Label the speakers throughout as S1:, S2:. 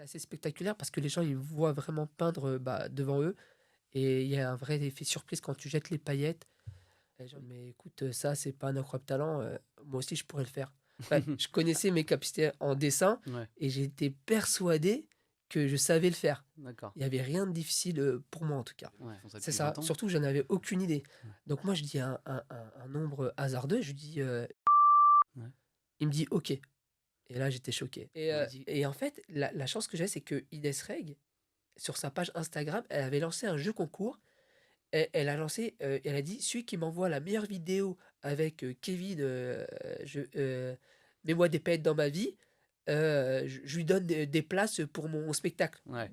S1: c'est assez spectaculaire parce que les gens, ils voient vraiment peindre, devant eux et il y a un vrai effet surprise quand tu jettes les paillettes. Les gens: «Mais écoute, ça, c'est pas un incroyable talent, moi aussi je pourrais le faire». Enfin, je connaissais mes capacités en dessin
S2: Ouais,
S1: et j'étais persuadé que je savais le faire.
S2: d'accord.
S1: Il y avait rien de difficile, pour moi en tout cas.
S2: Ouais, ils font ça
S1: C'est
S2: depuis
S1: ça,
S2: 20 ans?
S1: surtout que j'en avais aucune idée.
S2: Ouais,
S1: Donc moi je dis un nombre hasardeux, je lui dis,
S2: ouais,
S1: il me dit: «OK». Et là j'étais choqué
S2: ouais.
S1: et en fait la chance que j'ai, c'est que Ines Reg, sur sa page Instagram, elle avait lancé un jeu concours. Elle a lancé, elle a dit: «Celui qui m'envoie la meilleure vidéo avec, Kevin, mets-moi des paillettes dans ma vie, je lui donne des places pour mon spectacle».
S2: Ouais.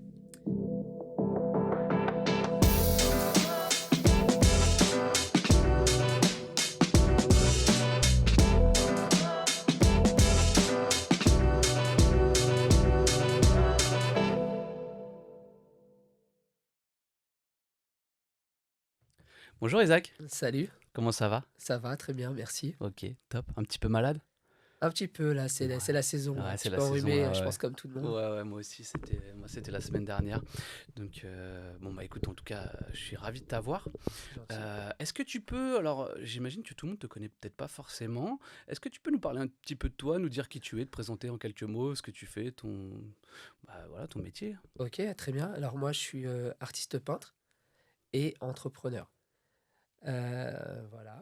S2: Bonjour Isaac,
S1: Salut,
S2: comment ça va?
S1: ça va? Très bien, merci.
S2: OK, top. Un petit peu malade?
S1: Un petit peu là,
S2: Ouais.
S1: c'est la saison,
S2: Ouais,
S1: un
S2: c'est
S1: petit
S2: la
S1: peu
S2: saison
S1: enrhumé,
S2: là,
S1: je
S2: ouais.
S1: pense comme tout le monde.
S2: Ouais, ouais, moi aussi, c'était la semaine dernière. Donc, bon, bah écoute, en tout cas, je suis ravi de t'avoir.
S1: C'est gentil.
S2: Est-ce que tu peux, alors j'imagine que tout le monde te connaît peut-être pas forcément. Est-ce que tu peux nous parler un petit peu de toi, nous dire qui tu es, te présenter en quelques mots, ce que tu fais, bah, voilà, ton métier?
S1: OK, très bien. Alors moi, je suis, artiste peintre et entrepreneur. Voilà.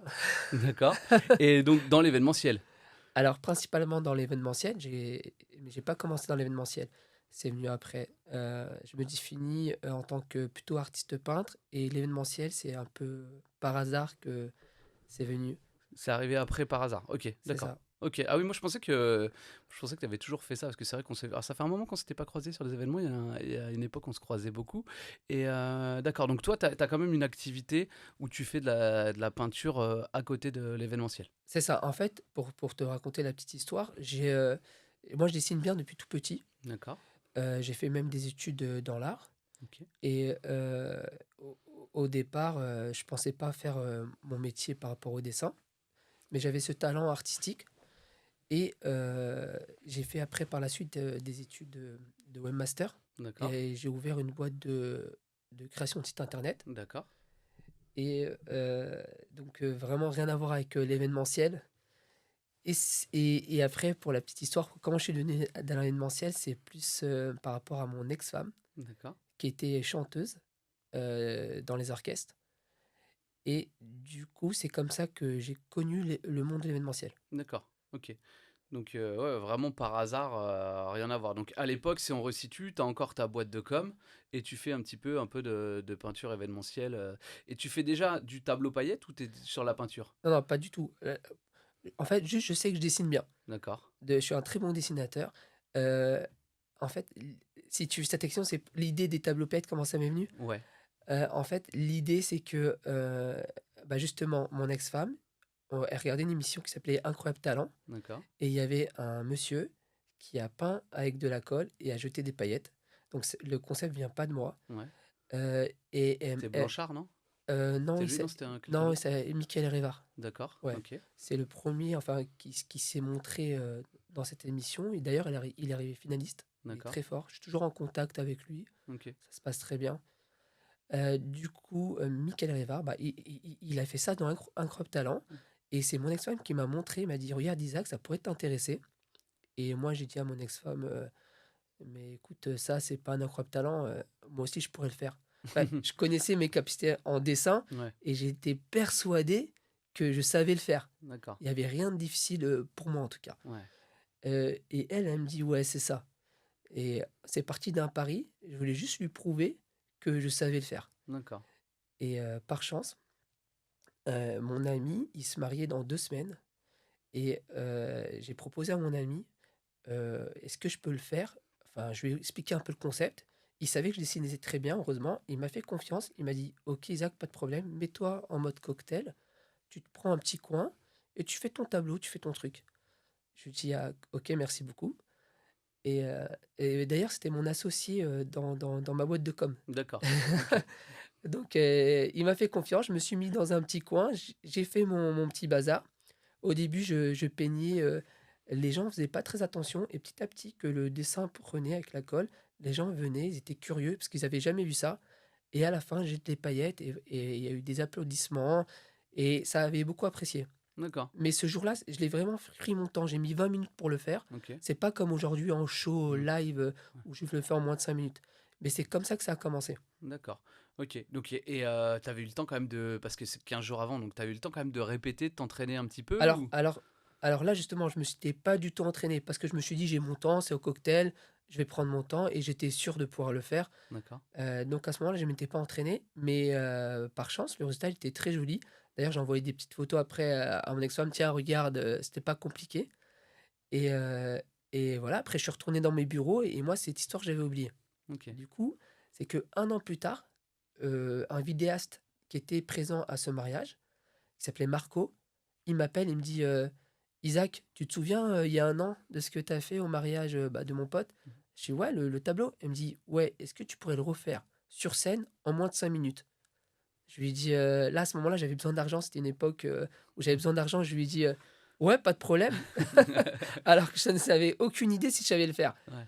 S2: D'accord. Et donc, dans l'événementiel?
S1: Alors principalement dans l'événementiel, mais j'ai pas commencé dans l'événementiel, c'est venu après. Je me définis, en tant que plutôt artiste peintre et l'événementiel, c'est un peu par hasard que c'est venu.
S2: C'est arrivé après par hasard. Ok,
S1: C'est
S2: d'accord.
S1: ça.
S2: Ok. Ah oui, moi je pensais que tu avais toujours fait ça parce que c'est vrai qu'on s'est. Alors, ça fait un moment qu'on s'était pas croisés sur les événements. Il y a une époque on se croisait beaucoup. Et d'accord. Donc toi, tu as quand même une activité où tu fais de la peinture à côté de l'événementiel.
S1: C'est ça. En fait, pour te raconter la petite histoire, moi je dessine bien depuis tout petit.
S2: D'accord.
S1: J'ai fait même des études, dans l'art
S2: Ok.
S1: et au départ, je pensais pas faire, mon métier par rapport au dessin, mais j'avais ce talent artistique. Et j'ai fait après par la suite, des études de webmaster
S2: D'accord.
S1: et j'ai ouvert une boîte de création de site internet
S2: D'accord.
S1: et donc vraiment rien à voir avec, l'événementiel et après pour la petite histoire, comment je suis devenu dans l'événementiel, c'est plus, par rapport à mon ex-femme
S2: D'accord.
S1: qui était chanteuse, dans les orchestres et du coup, c'est comme ça que j'ai connu le monde de l'événementiel.
S2: D'accord. Ok. Donc, ouais, vraiment par hasard, rien à voir. Donc, à l'époque, si on resitue, tu as encore ta boîte de com et tu fais un peu de peinture événementielle. Et tu fais déjà du tableau paillettes ou tu es sur la peinture?
S1: Non, non, pas du tout, en fait, juste je sais que je dessine bien.
S2: D'accord.
S1: Je suis un très bon dessinateur. Heu, En fait, si tu cette question, c'est l'idée des tableaux paillettes, comment ça m'est venu?
S2: Ouais,
S1: En fait, l'idée, c'est que, justement, mon ex-femme, elle regardait une émission qui s'appelait Incroyable Talent
S2: d'accord.
S1: et il y avait un monsieur qui a peint avec de la colle et a jeté des paillettes. Donc le concept vient pas de moi,
S2: Ouais.
S1: et
S2: C'était Blanchard, non?
S1: non,
S2: C'était lui, non? C'était quelqu'un
S1: non,
S2: d'autre?
S1: c'est Michael Révard.
S2: D'accord,
S1: Ouais,
S2: ok.
S1: c'est le premier, enfin, qui s'est montré, dans cette émission et d'ailleurs il est arrivé finaliste. Il est
S2: D'accord,
S1: très fort, je suis toujours en contact avec lui,
S2: ok.
S1: ça se passe très bien. Du coup, Michael Révard, il a fait ça dans Incroyable Talent et c'est mon ex-femme qui m'a montré, il m'a dit: «Regarde Isaac, ça pourrait t'intéresser» et moi j'ai dit à mon ex-femme, «Mais écoute, ça c'est pas un Incroyable Talent, moi aussi je pourrais le faire». Enfin, je connaissais mes capacités en dessin
S2: Ouais,
S1: et j'étais persuadé que je savais le faire.
S2: d'accord.
S1: Il y avait rien de difficile, pour moi en tout cas.
S2: Ouais,
S1: Et elle me dit: «Ouais, c'est ça» et c'est parti d'un pari. Je voulais juste lui prouver que je savais le faire
S2: d'accord.
S1: et par chance, mon ami, il se mariait dans 2 semaines et j'ai proposé à mon ami, «Est-ce que je peux le faire?» Enfin, je lui ai expliqué un peu le concept. Il savait que je dessinais très bien, heureusement. Il m'a fait confiance. Il m'a dit: «OK Isaac, pas de problème, mets-toi en mode cocktail, tu te prends un petit coin et tu fais ton tableau, tu fais ton truc». Je lui dis: «Ah OK, merci beaucoup». Et d'ailleurs, c'était mon associé, dans ma boîte de com.
S2: D'accord, ok.
S1: Donc il m'a fait confiance, je me suis mis dans un petit coin, j'ai fait mon petit bazar. Au début, je peignais, les gens faisaient pas très attention et petit à petit que le dessin prenait avec la colle, Les gens venaient, ils étaient curieux parce qu'ils avaient jamais vu ça. Et à la fin, j'ai des paillettes et il y a eu des applaudissements et ça avait beaucoup apprécié.
S2: D'accord.
S1: Mais ce jour-là, je l'ai vraiment pris mon temps. J'ai mis 20 minutes pour le faire.
S2: OK.
S1: C'est pas comme aujourd'hui en show,
S2: Mmh.
S1: live,
S2: Ouais.
S1: où je le fais en moins de 5 minutes. Mais c'est comme ça que ça a commencé.
S2: D'accord. OK. Donc et tu avais eu le temps quand même de parce que c'est 15 jours avant, donc tu as eu le temps quand même de répéter, de t'entraîner un petit peu
S1: Alors,
S2: ou?
S1: alors, alors là, justement, je me suis pas du tout entraîné parce que je me suis dit, j'ai mon temps, c'est au cocktail, je vais prendre mon temps et j'étais sûr de pouvoir le faire.
S2: D'accord.
S1: Donc à ce moment-là, je ne m'étais pas entraîné, mais par chance, le résultat il était très joli. D'ailleurs, j'ai envoyé des petites photos après à mon ex-femme. Tiens, regarde, c'était pas compliqué. Et, euh, et voilà, après, je suis retourné dans mes bureaux et moi, cette histoire, j'avais oublié.
S2: OK.
S1: Du coup, c'est que un an plus tard, un vidéaste qui était présent à ce mariage, qui s'appelait Marco, il m'appelle, il me dit Isaac, tu te souviens, il y a un an, de ce que tu as fait au mariage de mon pote?
S2: Mmh.
S1: Je dis ouais, le tableau. Il me dit ouais, est-ce que tu pourrais le refaire sur scène en moins de 5 minutes? Je lui ai dit là, à ce moment-là, j'avais besoin d'argent. C'était une époque où j'avais besoin d'argent. Je lui ai dit ouais, pas de problème. Alors que je ne savais aucune idée si je savais le faire.
S2: Ouais.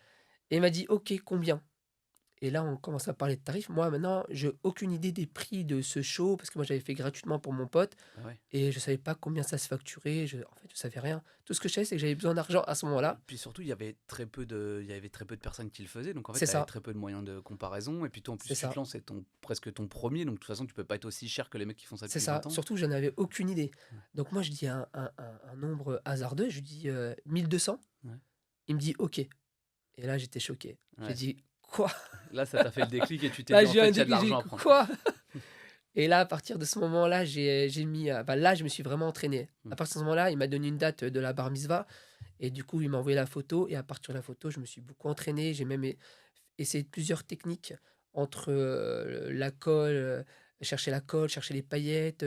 S1: Et il m'a dit ok, combien? Et là, on commence à parler de tarifs. Moi, maintenant, j'ai aucune idée des prix de ce show parce que moi, j'avais fait gratuitement pour mon pote.
S2: Bah, ouais.
S1: Et je savais pas combien ça se facturait, en fait, je savais rien. Tout ce que je savais, c'est que j'avais besoin d'argent à ce moment-là.
S2: Puis surtout, il y avait très peu de personnes qui le faisaient, donc en fait,
S1: C'est
S2: tu avais
S1: ça,
S2: très peu de moyens de comparaison. Et puis toi, en plus,
S1: c'est
S2: tu te
S1: ça,
S2: lances, c'est presque ton premier, donc de toute façon, tu peux pas être aussi cher que les mecs qui font ça
S1: c'est
S2: depuis
S1: ça.
S2: 20 ans.
S1: Surtout, je n'avais aucune idée.
S2: Ouais.
S1: Donc moi, je dis un nombre hasardeux, je lui dis 1200.
S2: Ouais.
S1: Il me dit OK. Et là, j'étais choqué. J'ai
S2: Ouais.
S1: dit quoi?
S2: Là, ça t'a fait le déclic et tu t'es
S1: Là,
S2: dit, en
S1: j'ai eu un
S2: fait, il y a de
S1: déclic, j'ai
S2: l'argent
S1: dit
S2: à prendre.
S1: quoi? Et là, à partir de ce moment-là, j'ai mis. Bah, là, je me suis vraiment entraîné.
S2: Mm.
S1: À partir de ce moment-là, il m'a donné une date de la bar mitzvah. Et du coup, il m'a envoyé la photo. Et à partir de la photo, je me suis beaucoup entraîné. J'ai même essayer plusieurs techniques entre la colle, chercher la colle, chercher les paillettes,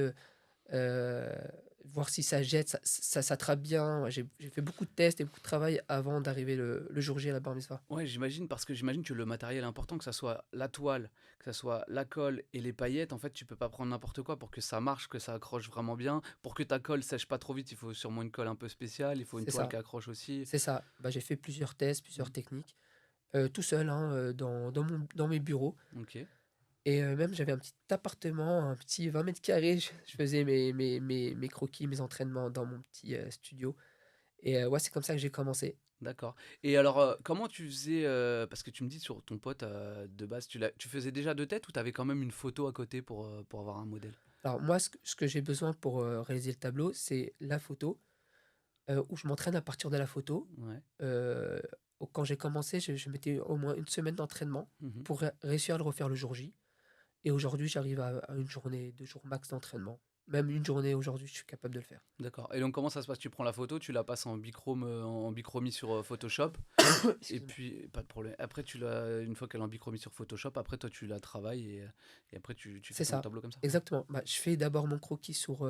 S1: euh, voir si ça jette, ça s'attrape bien. Ouais, j'ai fait beaucoup de tests et beaucoup de travail avant d'arriver le jour J à la bar mitzvah.
S2: Ouais, j'imagine, parce que j'imagine que le matériel est important, que ça soit la toile, que ça soit la colle et les paillettes, en fait, tu peux pas prendre n'importe quoi pour que ça marche, que ça accroche vraiment bien. Pour que ta colle sèche pas trop vite, il faut sûrement une colle un peu spéciale, il faut une
S1: C'est
S2: toile
S1: ça,
S2: qui accroche aussi.
S1: c'est ça. Bah, j'ai fait plusieurs tests, plusieurs
S2: Mm.
S1: techniques, tout seul, hein, dans mes bureaux.
S2: Ok.
S1: Et même, j'avais un petit appartement, un petit 20 mètres carrés. Je faisais mes croquis, mes entraînements dans mon petit studio. Et ouais, c'est comme ça que j'ai commencé.
S2: D'accord. Et alors, comment tu faisais, parce que tu me dis sur ton pote, de base, tu faisais déjà de tête ou tu avais quand même une photo à côté pour avoir un modèle?
S1: Alors moi, ce que j'ai besoin pour réaliser le tableau, c'est la photo, où je m'entraîne à partir de la photo.
S2: Ouais.
S1: Euh, Quand j'ai commencé, je mettais au moins une semaine d'entraînement
S2: Mmh.
S1: pour réussir à le refaire le jour J. Et aujourd'hui, j'arrive à une journée, 2 jours max d'entraînement. Même une journée aujourd'hui, je suis capable de le faire.
S2: D'accord. Et donc comment ça se passe? Tu prends la photo, tu la passes en bichrome, en bichromie sur, Photoshop et
S1: Excuse-moi.
S2: puis pas de problème. Après une fois qu'elle est en bichromie sur Photoshop, après toi tu la travailles et après tu fais
S1: C'est
S2: ton
S1: ça,
S2: tableau comme ça?
S1: exactement. Bah, je fais d'abord mon croquis sur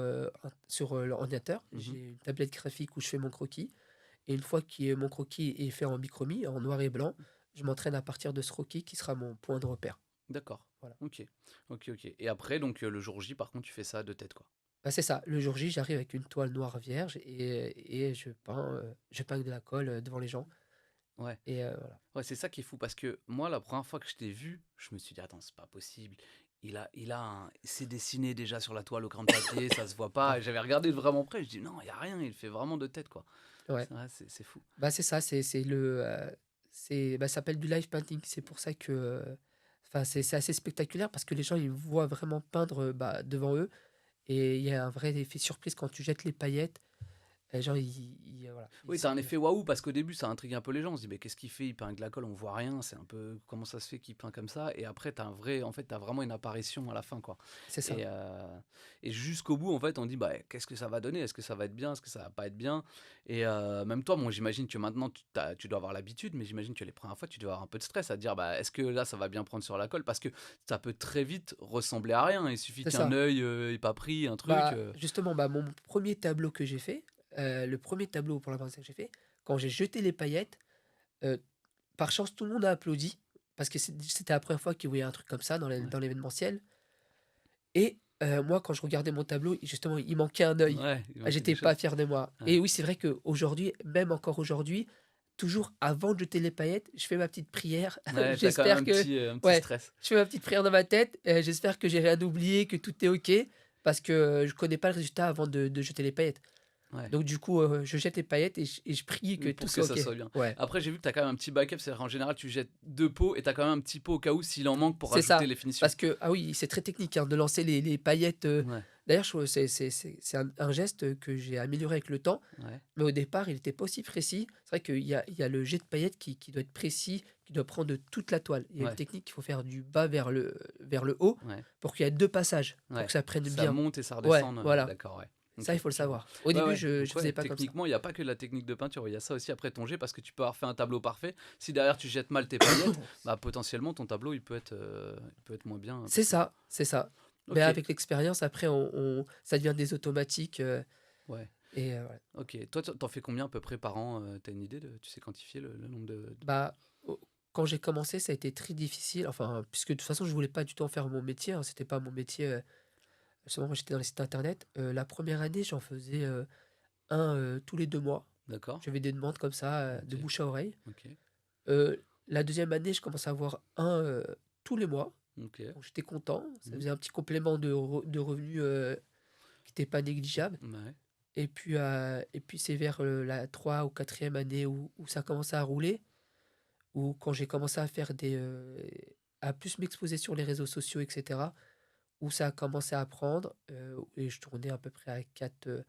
S1: l'ordinateur.
S2: Mmh.
S1: J'ai une tablette graphique où je fais mon croquis. Et une fois que mon croquis est fait en bichromie, en noir et blanc, je m'entraîne à partir de ce croquis qui sera mon point de repère.
S2: D'accord.
S1: Voilà.
S2: OK. OK, OK. Et après donc, le jour J par contre tu fais ça de tête, quoi?
S1: Bah, c'est ça. Le jour J, j'arrive avec une toile noire vierge et je peins avec de la colle devant les gens.
S2: Ouais.
S1: Et voilà.
S2: Ouais, c'est ça qui est fou parce que moi, la première fois que je t'ai vu, je me suis dit, attends, c'est pas possible. C'est dessiné déjà sur la toile au crayon de papier, ça se voit pas. Et j'avais regardé de vraiment près, je dis, non, il y a rien, il fait vraiment de tête, quoi.
S1: Ouais.
S2: C'est fou.
S1: Bah, c'est ça. Ça s'appelle du live painting. C'est pour ça que. Enfin, c'est assez spectaculaire parce que les gens, ils voient vraiment peindre bah, devant eux. Et il y a un vrai effet surprise quand tu jettes les paillettes. Les gens, voilà.
S2: Oui, t'as un effet waouh parce qu'au début, ça intrigue un peu les gens. On se dit, mais qu'est-ce qu'il fait? Il peint avec de la colle, on voit rien. C'est un peu comment ça se fait qu'il peint comme ça. Et après, en fait, t'as vraiment une apparition à la fin, quoi.
S1: C'est ça.
S2: Et jusqu'au bout, en fait, on dit, bah, qu'est-ce que ça va donner? Est-ce que ça va être bien? Est-ce que ça va pas être bien? Et même toi, bon, j'imagine que maintenant, tu dois avoir l'habitude, mais j'imagine que les premières fois, tu dois avoir un peu de stress à te dire, bah, est-ce que là, ça va bien prendre sur la colle? Parce que ça peut très vite ressembler à rien. Il suffit
S1: C'est
S2: qu'un
S1: ça.
S2: œil ait pas pris, un truc.
S1: Bah, justement, bah, mon premier tableau que j'ai fait, le premier tableau pour la que j'ai fait, quand j'ai jeté les paillettes, euh, par chance, tout le monde a applaudi parce que c'était la première fois qu'ils voyaient un truc comme ça
S2: Ouais,
S1: dans l'événementiel. Et moi, quand je regardais mon tableau, justement, il manquait un œil.
S2: ouais, il
S1: Ah,
S2: manquait des
S1: j'étais pas
S2: choses.
S1: fier de moi.
S2: Ouais.
S1: Et oui, c'est vrai qu'aujourd'hui, même encore aujourd'hui, toujours avant de jeter les paillettes, je fais ma petite prière.
S2: Ouais, t'as quand même
S1: J'espère que
S2: un petit
S1: ouais,
S2: stress.
S1: je fais ma petite prière dans ma tête, j'espère que j'ai rien oublié, que tout est OK parce que, je connais pas le résultat avant de jeter les paillettes.
S2: Ouais.
S1: Donc du coup, je jette les paillettes et je prie que tout
S2: Pour que
S1: soit
S2: ça
S1: OK.
S2: soit bien.
S1: Ouais,
S2: Après, j'ai vu que tu as quand même un petit backup, c'est-à-dire en général, tu jettes 2 pots et tu as quand même un petit pot au cas où s'il en manque pour
S1: c'est
S2: rajouter
S1: ça.
S2: les finitions.
S1: Parce que ah oui, c'est très technique, hein, de lancer les paillettes,
S2: Ouais,
S1: d'ailleurs je trouve c'est un geste que j'ai amélioré avec le temps.
S2: ouais,
S1: Mais au départ, il était pas aussi précis. C'est vrai qu'il y a le jet de paillettes qui doit être précis, qui doit prendre toute la toile. Il y a une
S2: ouais,
S1: technique qu'il faut faire du bas vers le haut
S2: ouais,
S1: pour qu'il y ait 2 passages, pour
S2: ouais.
S1: que ça prenne
S2: Ça
S1: bien.
S2: monte et ça
S1: Ouais,
S2: redescend,
S1: voilà.
S2: d'accord, ouais.
S1: Ça,
S2: OK,
S1: il faut le
S2: je vois.
S1: savoir. Au
S2: Ouais,
S1: début,
S2: ouais,
S1: je
S2: donc
S1: faisais
S2: ouais,
S1: pas comme ça.
S2: techniquement, il y a pas que la technique de peinture, il y a ça aussi après ton jet parce que tu peux avoir fait un tableau parfait. Si derrière tu jettes mal tes paillettes, bah, potentiellement ton tableau il peut être moins bien,
S1: C'est
S2: parce que
S1: ça, c'est ça. Mais
S2: OK,
S1: avec l'expérience, après, ça devient des automatiques,
S2: ouais,
S1: et voilà.
S2: OK. Toi, tu en fais combien à peu près par an, tu une idée tu sais quantifier le nombre de
S1: Bah, quand j'ai commencé, ça a été très difficile. Enfin, puisque de toute façon, je voulais pas du tout en faire mon métier, hein. C'était pas mon métier. Justement, moi, j'étais dans les sites internet. La première année, j'en faisais un tous les 2 mois.
S2: d'accord?
S1: J'avais des demandes comme ça, de
S2: OK,
S1: bouche à oreille.
S2: OK,
S1: La deuxième année, je commençais à avoir un tous les mois.
S2: OK.
S1: Donc, j'étais content. Ça
S2: Mmh.
S1: faisait un petit complément de revenus qui n'était pas négligeable.
S2: Ouais,
S1: Et puis c'est vers la 3 ou 4e année où ça commençait à rouler, où quand j'ai commencé à faire à plus m'exposer sur les réseaux sociaux, etc., où ça a commencé à prendre, et je tournais à peu près à 4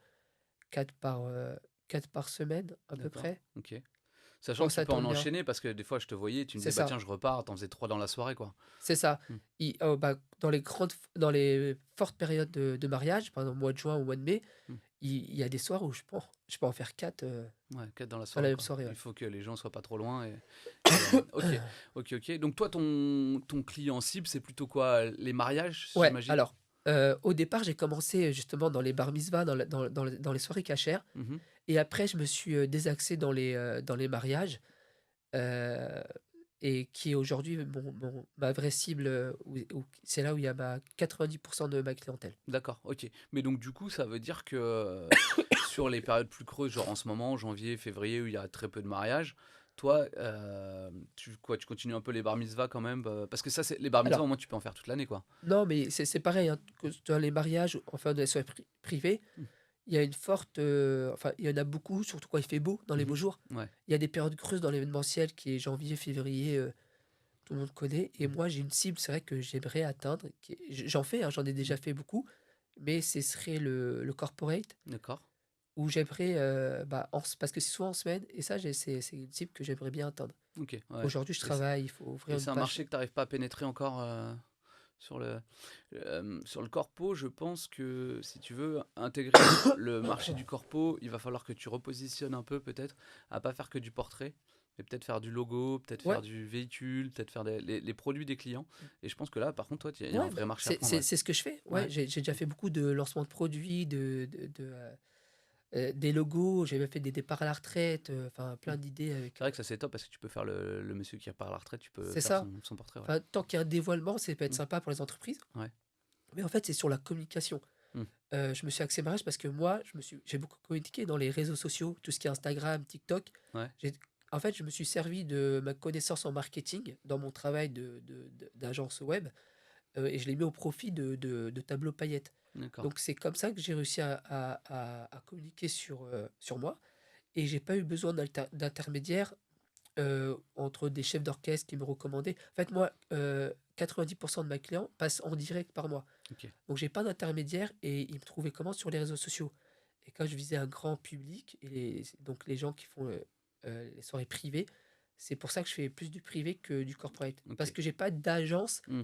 S1: par semaine, à peu
S2: d'accord,
S1: près.
S2: OK. Sachant
S1: Quand
S2: que tu
S1: ça
S2: peux en
S1: tourne bien,
S2: enchaîner parce que des fois je te voyais, tu me
S1: c'est
S2: disais: «Bah
S1: ça,
S2: tiens, je repars», t'en faisais 3 dans la soirée, quoi.
S1: c'est ça.
S2: Mmh.
S1: Bah, dans les fortes périodes de mariage, par exemple, mois de juin ou mois de mai,
S2: Mmh.
S1: il y a des soirs où je peux en faire 4
S2: Ouais, 4 dans la
S1: dans la
S2: soirée,
S1: même
S2: quoi.
S1: soirée,
S2: Il
S1: ouais.
S2: faut que les gens soient pas trop loin OK, OK, OK. Donc toi, ton client cible, c'est plutôt quoi? Les mariages,
S1: Ouais,
S2: j'imagine?
S1: alors, au départ, j'ai commencé justement dans les bar mitzvahs, dans les soirées cachères,
S2: Mmh.
S1: et après je me suis, désaxé dans les mariages, heu et qui est aujourd'hui ma vraie cible, où c'est là où il y a 90 de ma clientèle.
S2: D'accord, OK. Mais donc du coup, ça veut dire que, sur les périodes plus creuses, genre en ce moment, janvier, février, où il y a très peu de mariages, toi, tu continues un peu les bar mitzvahs quand même? Parce que ça, c'est les bar mitzvahs,
S1: Alors
S2: au moins, tu peux en faire toute l'année, quoi?
S1: non, mais c'est pareil, hein, que dans les mariages, enfin dans les soirées privées,
S2: Mmh.
S1: il y a une forte, enfin il y en a beaucoup, surtout quand il fait beau, dans les beaux
S2: Mmh.
S1: jours.
S2: Ouais.
S1: Il y a des périodes creuses dans l'événementiel qui est janvier, février, tout le monde connaît, et
S2: Mmh.
S1: moi j'ai une cible, c'est vrai que j'aimerais atteindre, j'en fais, hein, j'en ai
S2: Mmh.
S1: déjà fait beaucoup, mais ce serait le corporate,
S2: D'accord.
S1: où j'aimerais, bah, parce que c'est souvent en semaine, et ça c'est une cible que j'aimerais bien atteindre.
S2: OK, ouais.
S1: Aujourd'hui je
S2: Et c'est
S1: travaille, il faut ouvrir
S2: et
S1: une
S2: c'est un
S1: page.
S2: marché que tu arrives pas à pénétrer encore, sur le corpo. Je pense que si tu veux intégrer le marché du corpo, il va falloir que tu repositionnes un peu peut-être, à pas faire que du portrait, mais peut-être faire du logo, peut-être faire
S1: Ouais,
S2: du véhicule, peut-être faire les produits des clients. Et je pense que là, par contre, toi, il y a un
S1: ouais,
S2: vrai marché à
S1: c'est
S2: prendre,
S1: c'est
S2: ouais.
S1: c'est ce que je fais. Ouais,
S2: Ouais.
S1: j'ai déjà fait beaucoup de lancements de produits, des logos, j'ai même fait des départs à la retraite, enfin
S2: Mm.
S1: plein d'idées avec,
S2: C'est vrai que ça c'est top parce que tu peux faire le monsieur qui repart à la retraite, tu peux
S1: c'est
S2: faire
S1: ça.
S2: son portrait, ouais.
S1: Enfin, tant qu'il y a un dévoilement, ça peut être
S2: Mm.
S1: sympa pour les entreprises,
S2: Ouais.
S1: mais en fait, c'est sur la communication.
S2: Mm.
S1: Je me suis axé mariage parce que moi, j'ai beaucoup communiqué dans les réseaux sociaux, tout ce qui est Instagram, TikTok.
S2: Ouais.
S1: En fait, je me suis servi de ma connaissance en marketing dans mon travail d'agence web, et je l'ai mis au profit de tableaux paillettes.
S2: D'accord.
S1: Donc, c'est comme ça que j'ai réussi à communiquer sur moi, et j'ai pas eu besoin d'intermédiaire, entre des chefs d'orchestre qui me recommandaient. En fait, moi, 90% de mes clients passent en direct par moi.
S2: Ok.
S1: Donc j'ai pas d'intermédiaire, et ils me trouvaient comment? Sur les réseaux sociaux. Et quand je visais un grand public, et donc les gens qui font les soirées privées, c'est pour ça que je fais plus du privé que du corporate. Parce
S2: Ok.
S1: que j'ai pas d'agence
S2: Mm.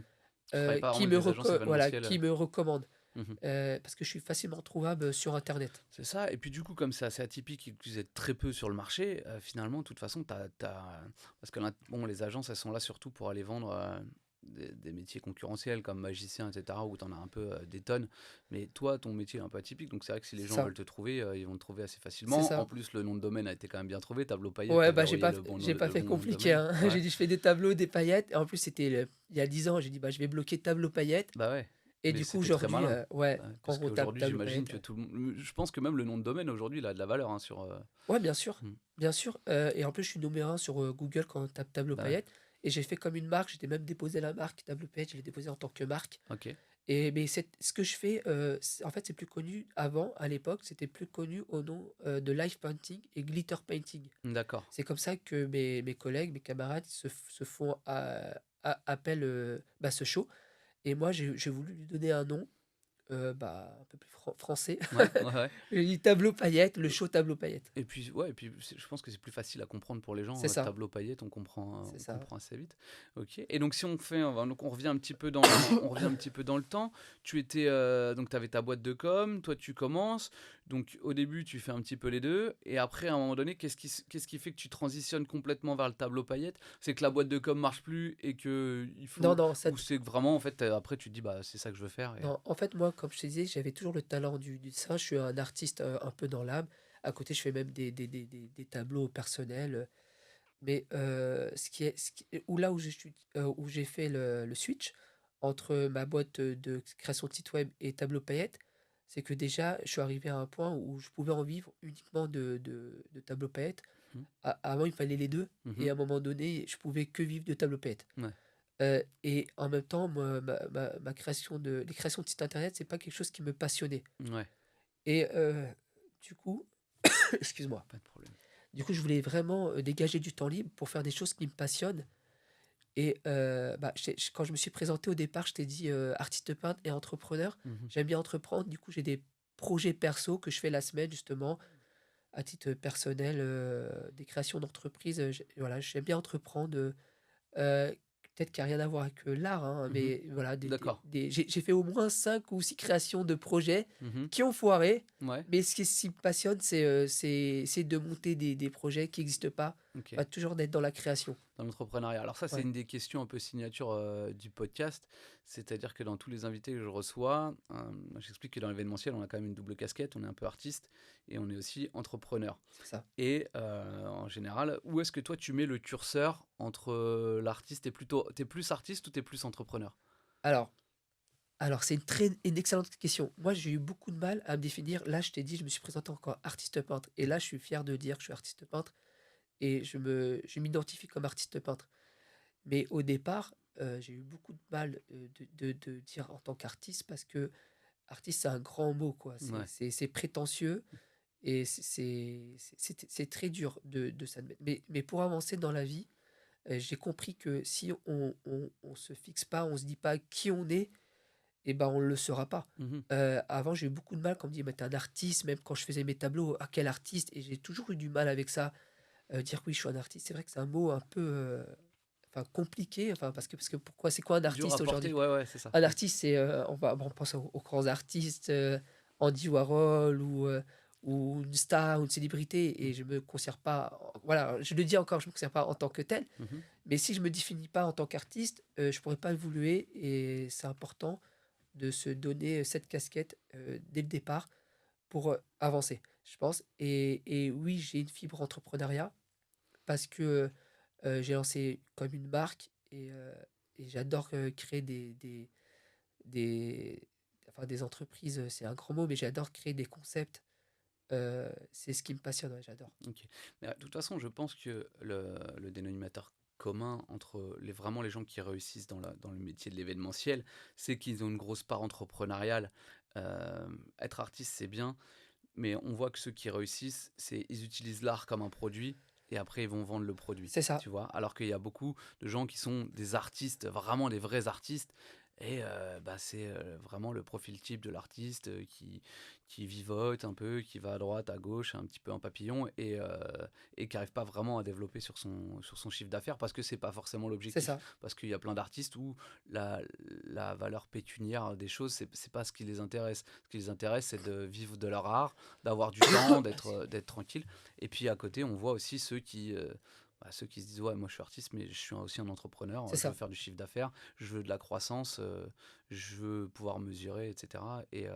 S2: Tu travailles pas vraiment
S1: qui
S2: avec des agences
S1: voilà,
S2: événementielles.
S1: qui me recommande.
S2: Mhm.
S1: Parce que je suis facilement trouvable sur Internet.
S2: C'est ça, et puis du coup, comme c'est assez atypique et que vous êtes très peu sur le marché, finalement, de toute façon, parce que bon, les agences, elles sont là surtout pour aller vendre des métiers concurrentiels comme magicien, etc., où tu en as un peu des tonnes. Mais toi, ton métier est un peu atypique, donc c'est vrai que si les
S1: C'est
S2: gens
S1: ça,
S2: veulent te trouver, ils vont te trouver assez
S1: c'est
S2: facilement. En
S1: ça.
S2: plus, le nom de domaine a été quand même bien trouvé, Tableau Paillettes, tu
S1: Ouais,
S2: as
S1: bah j'ai
S2: verrouillé
S1: pas,
S2: le bon,
S1: j'ai pas
S2: le
S1: fait
S2: bon nom de
S1: compliqué,
S2: domaine.
S1: hein.
S2: Ouais,
S1: J'ai dit je fais des tableaux, des paillettes. Et en plus, c'était il y a 10 ans. J'ai dit bah je vais bloquer tableau paillettes.
S2: bah ouais.
S1: Et
S2: Mais
S1: du coup,
S2: c'était très
S1: aujourd'hui,
S2: malin.
S1: ouais, quand
S2: Parce
S1: on tape
S2: qu'aujourd'hui,
S1: tableau
S2: j'imagine
S1: paillette,
S2: que
S1: ouais.
S2: tout le monde. Je pense que même le nom de domaine aujourd'hui, il a de la valeur hein, sur.
S1: Ouais,
S2: Hmm.
S1: bien sûr, et en plus, je suis numéro 1 sur, Google quand on tape tableau
S2: Bah ouais.
S1: paillette et j'ai fait comme une marque, j'ai même déposé la marque tableau paillette, je l'ai déposée en tant que marque
S2: Ok.
S1: et mais c'est ce que je fais, c'est en fait, c'est plus connu avant, à l'époque, c'était plus connu au nom, de live painting et glitter painting.
S2: D'accord.
S1: C'est comme ça que mes collègues, mes camarades se font appel, bah, ce show et moi, j'ai voulu lui donner un nom, bah, un peu plus français.
S2: Ouais, ouais, ouais.
S1: J'ai dit tableau paillette, le show tableau paillette.
S2: Et puis, ouais, et puis je pense que c'est plus facile à comprendre pour les gens.
S1: C'est ça,
S2: Tableau paillettes,
S1: c'est
S2: on
S1: ça.
S2: comprend assez vite. Ok. Et donc, si on fait, donc on revient un petit peu dans, on revient un petit peu dans le temps. Tu étais, donc, tu avais ta boîte de com, toi, tu commences. Donc, au début, tu fais un petit peu les deux. Et après, à un moment donné, qu'est-ce qui fait que tu transitionnes complètement vers le tableau paillettes? C'est que la boîte de com marche plus et que il
S1: Non,
S2: faut,
S1: non,
S2: ou c'est que vraiment, en fait, après, tu te dis, bah, c'est ça que je veux faire. Et...
S1: non, en fait, moi, comme je te disais, j'avais toujours le talent du dessin. Je suis un artiste un peu dans l'âme. À côté, je fais même des tableaux personnels. Mais où là où j'ai fait le switch entre ma boîte de création de site web et tableau paillettes, c'est que déjà, je suis arrivé à un point où je pouvais en vivre uniquement de tableau paillettes.
S2: Mhm.
S1: Avant, il fallait les deux. Et
S2: Mhm.
S1: à un moment donné, je pouvais que vivre de tableau paillettes.
S2: Ouais.
S1: Et en même temps, moi, ma création les créations de sites internet, c'est pas quelque chose qui me passionnait.
S2: Ouais.
S1: Et du coup, excuse-moi,
S2: Pas de problème.
S1: du coup, je voulais vraiment dégager du temps libre pour faire des choses qui me passionnent. Et bah, quand je me suis présenté au départ, je t'ai dit artiste peintre et entrepreneur.
S2: Mhm.
S1: J'aime bien entreprendre. Du coup, j'ai des projets perso que je fais la semaine, justement, à titre personnel, des créations d'entreprise. Voilà, j'aime bien entreprendre. Heu, peut-être qu'il y a rien à voir avec, l'art, hein,
S2: Mhm.
S1: mais voilà,
S2: D'accord.
S1: j'ai fait au moins 5 ou 6 créations de projets
S2: Mhm.
S1: qui ont foiré,
S2: Ouais.
S1: mais ce qui me passionne, c'est de monter des projets qui n'existent pas,
S2: Ok.
S1: enfin, toujours d'être dans la création.
S2: Dans l'entrepreneuriat. Alors ça, c'est
S1: Ouais,
S2: une des questions un peu signature du podcast. C'est-à-dire que dans tous les invités que je reçois, j'explique que dans l'événementiel, on a quand même une double casquette. On est un peu artiste et on est aussi entrepreneur.
S1: c'est ça.
S2: Et en général, où est-ce que toi, tu mets le curseur entre l'artiste et plutôt... T'es plus artiste ou t'es plus entrepreneur?
S1: Alors alors c'est une excellente question. Moi, j'ai eu beaucoup de mal à me définir. Là, je t'ai dit, je me suis présenté encore artiste peintre et là, je suis fier de dire que je suis artiste peintre et je m'identifie comme artiste peintre. Mais au départ, j'ai eu beaucoup de mal, de dire en tant qu'artiste parce que artiste, c'est un grand mot, quoi. C'est
S2: Ouais.
S1: c'est c'est prétentieux et c'est très dur de s'admettre. Mais pour avancer dans la vie, j'ai compris que si on se fixe pas, on se dit pas qui on est et ben, on le sera pas.
S2: Mhm.
S1: Avant, j'ai eu beaucoup de mal quand on me dit: «Mais tu un artiste», même quand je faisais mes tableaux: «Ah, quel artiste?» et j'ai toujours eu du mal avec ça, dire: «Oui, je suis un artiste». C'est vrai que c'est un mot un peu, enfin compliqué, enfin parce que pourquoi c'est quoi un
S2: Dur à
S1: artiste
S2: porter,
S1: aujourd'hui?
S2: ouais, ouais, c'est ça.
S1: Un artiste, c'est, on pense aux grands artistes, Andy Warhol ou une star ou une célébrité
S2: Mm.
S1: et je me considère pas, voilà, je le dis encore, je me considère pas en tant que tel,
S2: Mhm.
S1: mais si je me définis pas en tant qu'artiste, je pourrais pas évoluer et c'est important de se donner cette casquette, dès le départ pour, avancer, je pense et oui, j'ai une fibre entrepreneuriat parce que, j'ai lancé comme une marque et j'adore, créer des enfin des entreprises, c'est un grand mot, mais j'adore créer des concepts, c'est ce qui me passionne, ouais, j'adore.
S2: Ok. Mais de toute façon, je pense que le dénominateur commun entre vraiment les gens qui réussissent dans le métier de l'événementiel, c'est qu'ils ont une grosse part entrepreneuriale. Être artiste, c'est bien, mais on voit que ceux qui réussissent, ils utilisent l'art comme un produit et après ils vont vendre le produit.
S1: C'est ça,
S2: Tu vois, alors qu'il y a beaucoup de gens qui sont des artistes, vraiment des vrais artistes, et bah, c'est vraiment le profil type de l'artiste qui vivote un peu, qui va à droite, à gauche, un petit peu en papillon, et qui n'arrive pas vraiment à développer sur son chiffre d'affaires parce que c'est pas forcément
S1: c'est
S2: l'objectif.
S1: ça,
S2: Parce qu'il y a plein d'artistes où la, la valeur pécuniaire des choses, c'est pas ce qui les intéresse. Ce qui les intéresse, c'est de vivre de leur art, d'avoir du temps, d'être tranquille. Et puis à côté, on voit aussi ceux qui se disent ouais, moi je suis artiste, mais je suis aussi un entrepreneur,
S1: c'est
S2: je veux
S1: ça.
S2: faire du chiffre d'affaires, je veux de la croissance, je veux pouvoir mesurer, etc. Et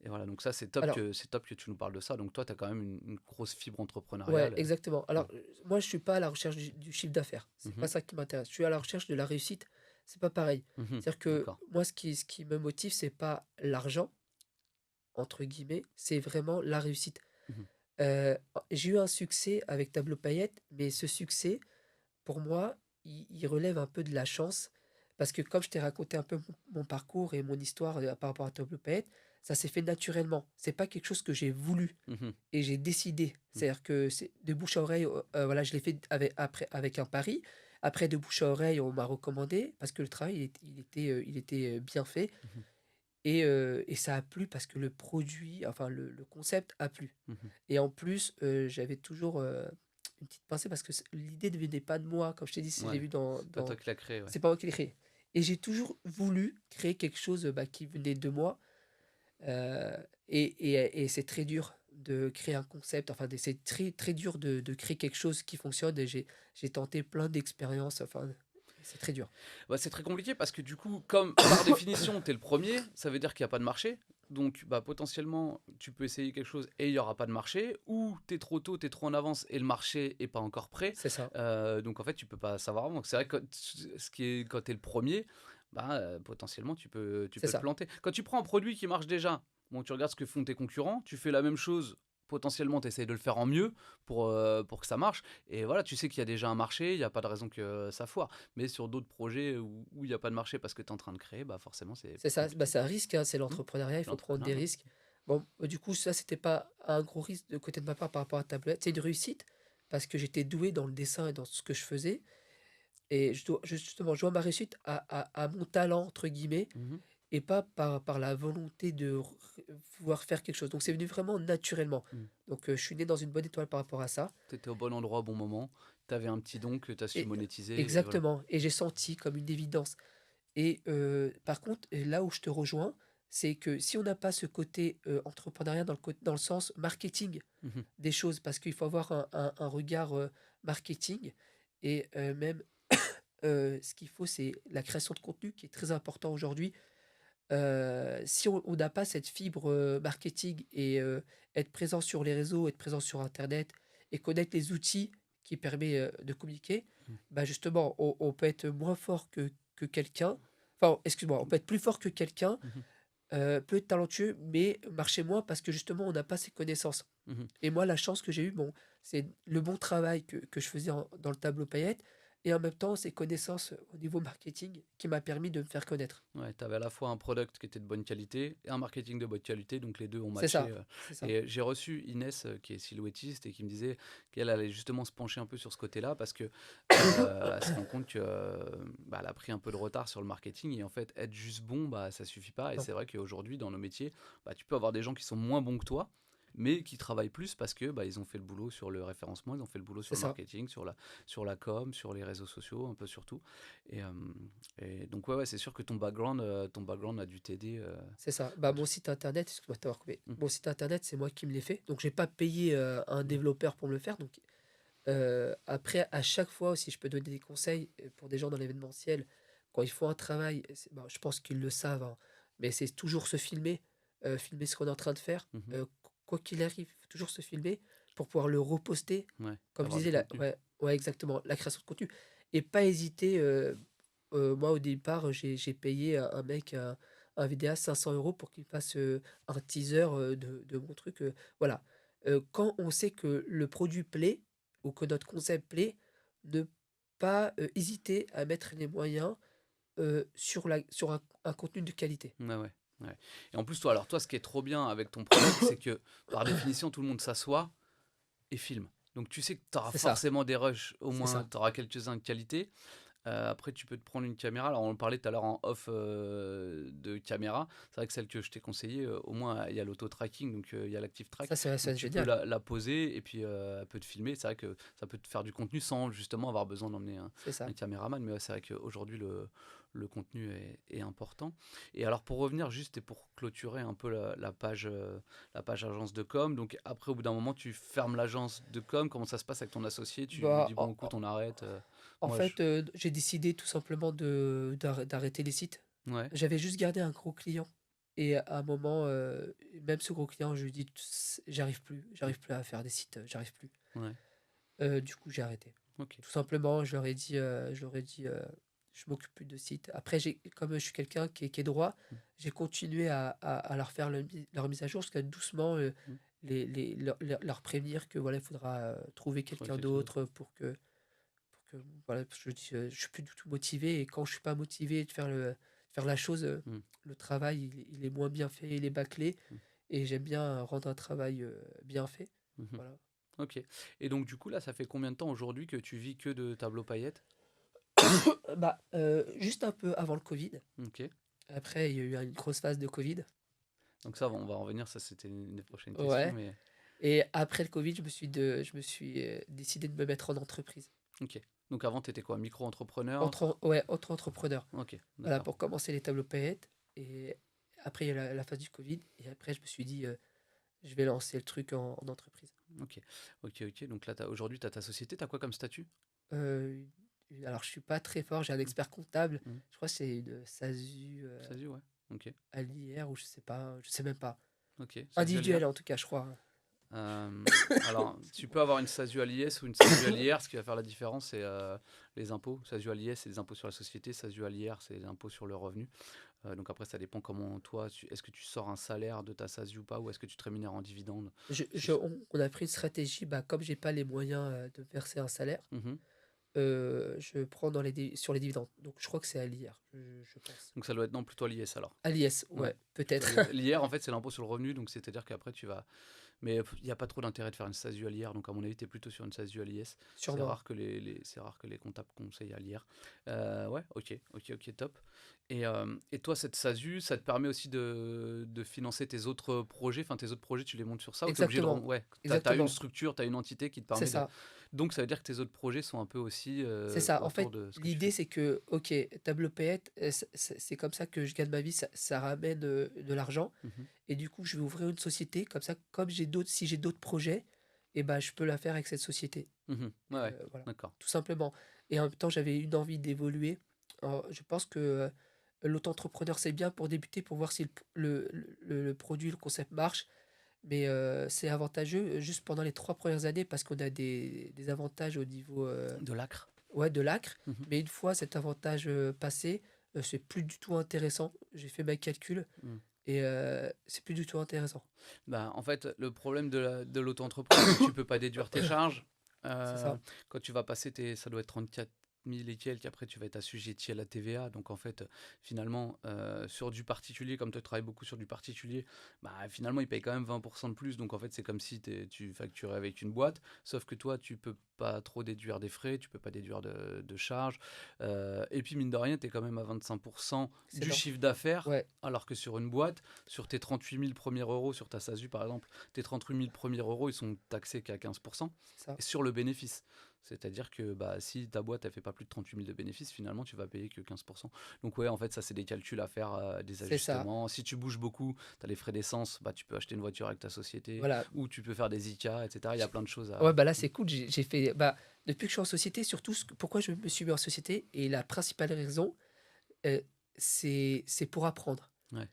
S2: voilà, donc ça
S1: Alors
S2: c'est top que tu nous parles de ça. Donc toi, tu as quand même une grosse fibre
S1: ouais,
S2: entrepreneuriale.
S1: exactement.
S2: Mm.
S1: Alors, moi je suis pas à la recherche du chiffre d'affaires, c'est pas
S2: Mhm.
S1: ça qui m'intéresse. Je suis à la recherche de la réussite c'est pas pareil.
S2: Mhm.
S1: C'est-à-dire que
S2: D'accord.
S1: moi, ce qui me motive, c'est pas l'argent, entre guillemets, c'est vraiment la réussite.
S2: Mhm.
S1: J'ai eu un succès avec Tableau Paillettes, mais ce succès, pour moi, il relève un peu de la chance. Parce que comme je t'ai raconté un peu mon parcours et mon histoire par rapport à Tableau Paillettes, ça s'est fait naturellement. C'est pas quelque chose que j'ai voulu
S2: Mhm.
S1: et j'ai décidé.
S2: Mhm.
S1: C'est-à-dire que c'est de bouche à oreille, voilà, je l'ai fait après, avec un pari. Après, de bouche à oreille, on m'a recommandé parce que le travail, il était bien fait.
S2: Mhm.
S1: Et ça a plu parce que le produit, enfin le concept a plu.
S2: Mhm.
S1: Et en plus, j'avais toujours une petite pensée parce que l'idée ne venait pas de moi. Comme je t'ai dit, si j'ai
S2: Ouais.
S1: vu dans,
S2: C'est pas toi
S1: dans...
S2: qui l'as créé, ouais.
S1: C'est pas moi qui l'ai créé. Et j'ai toujours voulu créer quelque chose bah, qui venait de moi. euh, et c'est très dur de créer un concept. Enfin, c'est très, très dur de créer quelque chose qui fonctionne. Et j'ai tenté plein d'expériences. Enfin, c'est très dur.
S2: Bah, c'est très compliqué parce que du coup, comme par définition, tu es le premier, ça veut dire qu'il n'y a pas de marché. Donc, bah, potentiellement, tu peux essayer quelque chose et il n'y aura pas de marché. Ou tu es trop tôt, tu es trop en avance et le marché n'est pas encore prêt.
S1: C'est ça.
S2: Donc, en fait, tu peux pas savoir avant. C'est vrai que quand tu es le premier, bah, potentiellement, tu peux
S1: C'est
S2: te
S1: ça.
S2: planter. Quand tu prends un produit qui marche déjà, bon, tu regardes ce que font tes concurrents, tu fais la même chose. Potentiellement, tu essayes de le faire en mieux pour que ça marche. Et voilà, tu sais qu'il y a déjà un marché, il n'y a pas de raison que ça foire. Mais sur d'autres projets où il n'y a pas de marché parce que tu es en train de créer, bah forcément, c'est
S1: C'est
S2: plus
S1: ça, bah,
S2: compliqué.
S1: c'est un risque, hein, c'est
S2: Hmm.
S1: l'entrepreneuriat, il
S2: C'est
S1: faut prendre des
S2: l'entrepreneuriat.
S1: risques. Bon, du coup, ça, c'était pas un gros risque de côté de ma part par rapport à Tablette. C'est une réussite parce que j'étais doué dans le dessin et dans ce que je faisais. Et justement, je vois ma réussite à mon talent, entre guillemets,
S2: Mhm.
S1: et pas par la volonté de vouloir faire quelque chose. Donc, c'est venu vraiment naturellement.
S2: Mhm.
S1: Donc, je suis né dans une bonne étoile par rapport à ça.
S2: Tu étais au bon endroit au bon moment, tu avais un petit don que tu as su
S1: Et
S2: monétiser, et voilà.
S1: exactement. Et j'ai senti comme une évidence. Et par contre, et là où je te rejoins, c'est que si on n'a pas ce côté entrepreneuriat dans le sens marketing
S2: Mhm.
S1: des choses, parce qu'il faut avoir un regard marketing, et même ce qu'il faut, c'est la création de contenu qui est très important aujourd'hui. Si on n'a pas cette fibre marketing et être présent sur les réseaux, être présent sur Internet et connaître les outils qui permettent de communiquer,
S2: Mhm.
S1: bah justement, on peut être moins fort que quelqu'un. Enfin, excuse-moi, on peut être plus fort que quelqu'un,
S2: Mhm.
S1: peut être talentueux, mais marcher moins parce que justement, on n'a pas ces connaissances.
S2: Mhm.
S1: Et moi, la chance que j'ai eue, bon, c'est le bon travail que je faisais dans le tableau paillettes et en même temps, ces connaissances au niveau marketing qui m'a permis de me faire connaître.
S2: Ouais, tu avais à la fois un product qui était de bonne qualité et un marketing de bonne qualité, donc les deux ont
S1: C'est
S2: matché.
S1: ça, c'est ça.
S2: Et j'ai reçu Inès, qui est silhouettiste, et qui me disait qu'elle allait justement se pencher un peu sur ce côté-là parce que elle se rend compte que bah, elle a pris un peu de retard sur le marketing et en fait être juste bon, bah ça suffit pas. Et
S1: Non.
S2: c'est vrai qu'aujourd'hui dans nos métiers, bah, tu peux avoir des gens qui sont moins bons que toi, mais qui travaillent plus parce que bah, ils ont fait le boulot sur le référencement, ils ont fait le boulot sur
S1: C'est
S2: le
S1: ça,
S2: marketing, sur la com, sur les réseaux sociaux, un peu sur tout. Et, euh, et donc ouais, c'est sûr que ton background a dû t'aider.
S1: c'est ça. Bah,
S2: A dû-
S1: mon site internet, excuse-moi de t'avoir coupé.
S2: Hmm.
S1: Mon site internet, c'est moi qui me l'ai fait. Donc, j'ai pas payé un
S2: Ouais.
S1: développeur pour me le faire. Donc, après, à chaque fois aussi, je peux donner des conseils pour des gens dans l'événementiel. Quand ils font un travail, bon, je pense qu'ils le savent, hein, mais c'est toujours se filmer, filmer ce qu'on est en train de faire.
S2: Mhm.
S1: Quoi qu'il arrive, faut toujours se filmer pour pouvoir le reposter.
S2: Ouais,
S1: Comme je
S2: avoir du
S1: disais,
S2: contenu.
S1: ouais, ouais, exactement, la création de contenu. Et pas hésiter. Moi, au départ, j'ai payé un mec, un vidéaste, 500 euros pour qu'il fasse un teaser de mon truc. Voilà. Quand on sait que le produit plaît ou que notre concept plaît, ne pas hésiter à mettre les moyens sur un contenu de qualité.
S2: Ouais, ouais, ouais. Et en plus, toi, ce qui est trop bien avec ton product, c'est que par définition, tout le monde s'assoit et filme. Donc tu sais que tu auras
S1: C'est ça,
S2: forcément des rushs, au
S1: c'est
S2: moins
S1: ça,
S2: tu auras quelques-uns de qualité. Après, tu peux te prendre une caméra. Alors, on parlait tout à l'heure en off de caméra. C'est vrai que celle que je t'ai conseillée, au moins, il y a l'auto-tracking, donc il y a l'active track.
S1: ça,
S2: Donc,
S1: c'est
S2: tu peux
S1: génial.
S2: la poser et puis elle peut te filmer. C'est vrai que ça peut te faire du contenu sans justement avoir besoin d'emmener un,
S1: C'est ça.
S2: un caméraman. Mais ouais, c'est vrai qu'aujourd'hui, le contenu est important. Et alors, pour revenir juste et pour clôturer un peu la page agence de com, donc après, au bout d'un moment, tu fermes l'agence de com. Comment ça se passe avec ton associé? Tu lui
S1: Bah,
S2: dis, bon, écoute, on arrête.
S1: en
S2: Moi,
S1: fait, j'ai décidé tout simplement d'arrêter les sites.
S2: ouais,
S1: J'avais juste gardé un gros client. Et à un moment, même ce gros client, je lui dis, j'arrive plus à faire des sites, j'arrive plus.
S2: ouais.
S1: Du coup, j'ai arrêté.
S2: Ok.
S1: Tout simplement, je leur ai dit, je m'occupe plus de site. Après, comme je suis quelqu'un qui est droit,
S2: Mmh.
S1: j'ai continué à leur faire leur mise à jour, jusqu'à doucement
S2: Mmh.
S1: leur prévenir que voilà, il faudra trouver
S2: Trouver
S1: quelqu'un
S2: quelqu'un d'autre.
S1: d'autre pour que voilà, parce que je dis, je suis plus du tout motivé, et quand je suis pas motivé de faire la chose,
S2: Mmh.
S1: le travail, il est moins bien fait, il est bâclé,
S2: Mmh.
S1: et j'aime bien rendre un travail bien fait.
S2: Mmh.
S1: Voilà.
S2: OK. Et donc du coup là, ça fait combien de temps aujourd'hui que tu vis que de tableaux paillettes?
S1: Bah, juste un peu avant le Covid.
S2: OK.
S1: Après, il y a eu une grosse phase de Covid.
S2: Donc ça, on va en revenir, ça c'était une des prochaines questions,
S1: Ouais.
S2: mais
S1: Et après le Covid, je me suis décidé de me mettre en entreprise.
S2: OK. Donc avant, tu étais quoi? Micro-entrepreneur?
S1: Auto-entrepreneur.
S2: OK,
S1: Voilà,
S2: d'accord.
S1: pour commencer les tableaux paillettes. Et après, il y a la phase du Covid. Et après, je me suis dit, je vais lancer le truc en entreprise.
S2: OK. OK, OK. Donc là, aujourd'hui, tu as ta société, tu as quoi comme statut?
S1: Euh, alors, je suis pas très fort, j'ai un
S2: Mmh.
S1: expert comptable.
S2: Mmh.
S1: Je crois que c'est une SASU
S2: SASU, ouais. OK.
S1: à l'IR, ou je sais même pas.
S2: OK. SASU à l'IR?
S1: Individuel en tout cas, je crois.
S2: Alors, tu peux avoir une SASU à l'IS ou une SASU à l'IR. Ce qui va faire la différence, c'est les impôts. SASU à l'IS, c'est les impôts sur la société. SASU à l'IR, c'est les impôts sur le revenu. Donc après, ça dépend comment toi, est-ce que tu sors un salaire de ta SASU ou pas, ou est-ce que tu te rémunères en dividende?
S1: On a pris une stratégie, bah, comme j'ai pas les moyens de verser un salaire,
S2: Mhm.
S1: je prends sur les dividendes. Donc je crois que c'est à l'IR, je pense.
S2: Donc ça doit être non, plutôt à l'IS alors.
S1: À l'IS,
S2: Ouais,
S1: ouais,
S2: plutôt à
S1: peut-être.
S2: l'IS. L'IR, en fait, c'est l'impôt sur le revenu, donc c'est-à-dire qu'après, tu vas. Mais il n'y a pas trop d'intérêt de faire une SASU à l'IR, donc à mon avis, tu es plutôt sur une SASU à l'IS. C'est
S1: Sûrement.
S2: rare que c'est rare que les comptables conseillent à l'IR. Ouais, ok, ok, ok, top. Et toi, cette SASU, ça te permet aussi de financer tes autres projets, enfin tes autres projets, tu les montes sur ça, ou tu es obligé de.
S1: Exactement.
S2: Ouais, tu as une
S1: Exactement.
S2: structure, tu as une entité qui te
S1: C'est
S2: permet de.
S1: ça.
S2: Donc ça veut dire que tes autres projets sont un peu aussi
S1: C'est ça. En
S2: autour
S1: fait,
S2: de ce que tu
S1: l'idée,
S2: fais.
S1: c'est que, ok, tableau paillette, c'est comme ça que je gagne ma vie, ça ramène de l'argent.
S2: Mhm,
S1: Et du coup, je vais ouvrir une société, comme ça, comme si j'ai d'autres projets, et ben, je peux la faire avec cette société.
S2: mhm. Ouais, ouais,
S1: Voilà,
S2: d'accord.
S1: tout simplement. Et en même temps, j'avais une envie d'évoluer. Je pense que l'auto-entrepreneur, c'est bien pour débuter, pour voir si le produit, le concept marche. Mais c'est avantageux juste pendant les 3 premières années, parce qu'on a des avantages au niveau
S2: De l'acre.
S1: ouais, de l'acre.
S2: Mhm,
S1: Mais une fois cet avantage passé, c'est plus du tout intéressant. J'ai fait mes calculs,
S2: mhm.
S1: et c'est plus du tout intéressant.
S2: Bah, en fait, le problème de l'auto-entreprise, c'est que tu peux pas déduire tes charges.
S1: C'est
S2: Euh,
S1: ça,
S2: Quand tu vas passer ça doit être 34 000 et quelques, après tu vas être assujetti à la TVA. Donc en fait, finalement, sur du particulier, comme tu travailles beaucoup sur du particulier, bah, finalement, ils payent quand même 20% de plus. Donc en fait, c'est comme si tu facturais avec une boîte. Sauf que toi, tu peux pas trop déduire des frais, tu peux pas déduire de charges. Et puis, mine de rien, tu es quand même à 25% du
S1: excellent.
S2: chiffre d'affaires.
S1: Ouais,
S2: Alors que sur une boîte, sur tes 38 000 premiers euros, sur ta SASU par exemple, tes 38 000 premiers euros, ils sont taxés qu'à 15%.
S1: c'est ça,
S2: Et sur le bénéfice. C'est-à-dire que bah, si ta boîte elle fait pas plus de 38 000 de bénéfices, finalement tu vas payer que 15%. Donc ouais, en fait, ça c'est des calculs à faire, des
S1: c'est ça.
S2: ajustements. Si tu bouges beaucoup, tu as les frais d'essence, bah, tu peux acheter une voiture avec ta société,
S1: Voilà.
S2: ou tu peux faire des ICA, etc. Il y a plein de choses
S1: Ouais,
S2: à.
S1: bah là, c'est cool. J'ai fait. Bah, depuis que je suis en société, surtout, pourquoi je me suis mis en société, et la principale raison, euh, c'est pour apprendre.
S2: Ouais.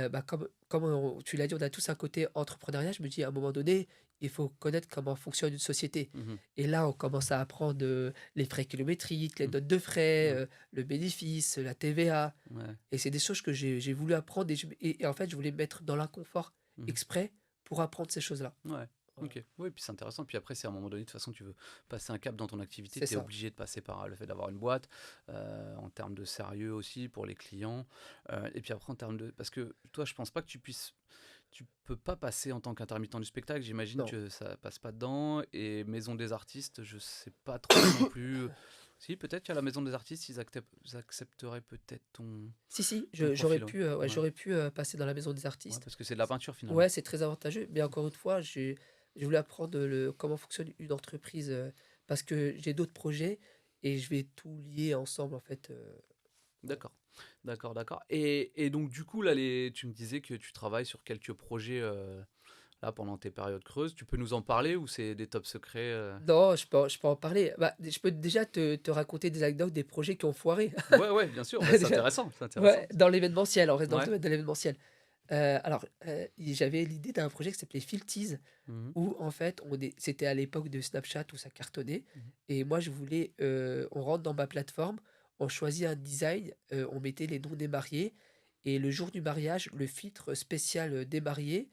S1: Bah, comme tu l'as dit, on a tous un côté entrepreneuriat. Je me dis, à un moment donné, il faut connaître comment fonctionne une société.
S2: Mhm.
S1: Et là, on commence à apprendre les frais kilométriques, les
S2: Mhm.
S1: notes de frais,
S2: Ouais.
S1: le bénéfice, la TVA.
S2: Ouais.
S1: Et c'est des choses que j'ai voulu apprendre. Et en fait, je voulais me mettre dans l'inconfort
S2: Mhm.
S1: exprès pour apprendre ces choses-là.
S2: Ouais.
S1: Voilà.
S2: Ok, oui, puis c'est intéressant. Puis après, si à un moment donné, de toute façon, tu veux passer un cap dans ton activité,
S1: C'est
S2: tu es
S1: ça.
S2: obligé de passer par le fait d'avoir une boîte, en termes de sérieux aussi pour les clients. Et puis après, en termes de. Parce que toi, je pense pas que tu puisses. Tu peux pas passer en tant qu'intermittent du spectacle, j'imagine
S1: Non.
S2: que ça passe pas dedans. Et Maison des artistes, je sais pas trop non plus. Si, peut-être qu'à la Maison des artistes, ils accepteraient peut-être
S1: Si, si,
S2: ton
S1: j'aurais
S2: profil. Ouais,
S1: pu, ouais,
S2: ouais,
S1: j'aurais pu passer dans la maison des
S2: ouais,
S1: artistes.
S2: parce que c'est de la peinture finalement.
S1: Ouais, c'est très avantageux. Mais encore une fois, j'ai voulu apprendre comment fonctionne une entreprise, parce que j'ai d'autres projets, et je vais tout lier ensemble, en fait. Voilà.
S2: D'accord, d'accord, d'accord. Et donc, du coup, là, tu me disais que tu travailles sur quelques projets là pendant tes périodes creuses. Tu peux nous en parler ou c'est des top secrets
S1: Non, je peux en parler. Bah, je peux déjà te raconter des anecdotes, des projets qui ont foiré.
S2: Ouais, ouais, bien sûr, bah, c'est
S1: Déjà.
S2: intéressant, c'est
S1: Ouais,
S2: intéressant.
S1: dans l'événementiel, on reste dans le
S2: Ouais.
S1: domaine de l'événementiel. Alors, j'avais l'idée d'un projet qui s'appelait Filtease,
S2: Mhm,
S1: où en fait, c'était à l'époque de Snapchat où ça cartonnait.
S2: mhm,
S1: Et moi, je voulais, on rentre dans ma plateforme, on choisit un design, on mettait les noms des mariés et le jour du mariage, le filtre spécial, des mariés,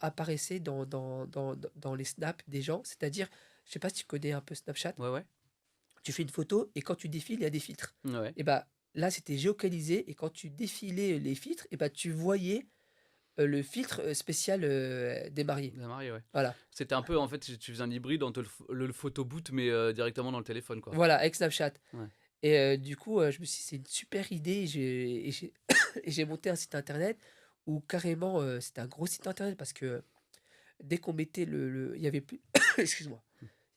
S1: apparaissait dans les snaps des gens. C'est-à-dire, je sais pas si tu connais un peu Snapchat?
S2: Ouais, ouais.
S1: Tu fais une photo et quand tu défiles, il y a des filtres
S2: Ouais.
S1: et bah, là, c'était géocalisé et quand tu défilais les filtres et bah, tu voyais, le filtre, spécial, des mariés.
S2: Bien marié, ouais.
S1: Voilà.
S2: C'était un peu, en fait, tu faisais un hybride entre le photo boot, mais directement dans le téléphone, quoi.
S1: Voilà, avec Snapchat
S2: Ouais.
S1: et du coup, je me suis dit: «C'est une super idée» et j'ai et j'ai monté un site internet où carrément, c'était un gros site internet parce que dès qu'on mettait il y avait plus excuse-moi.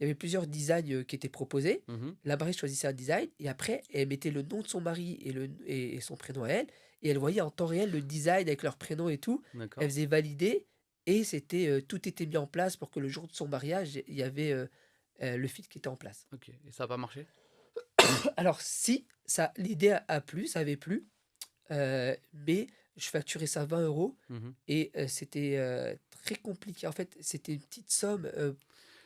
S1: Il y avait plusieurs designs, qui étaient proposés.
S2: Mhm.
S1: La mariée choisissait un design et après elle mettait le nom de son mari et son prénom à elle et elle voyait en temps réel le design avec leur prénom et tout. Elle
S2: D'accord.
S1: faisait valider et c'était, tout était mis en place pour que le jour de son mariage, il y avait, le feed qui était en place.
S2: Ok. Et ça a pas marché?
S1: Alors si, ça l'idée a plu, ça avait plu, mais je facturais ça 20 €
S2: Mhm.
S1: et c'était, très compliqué. En fait, c'était une petite somme,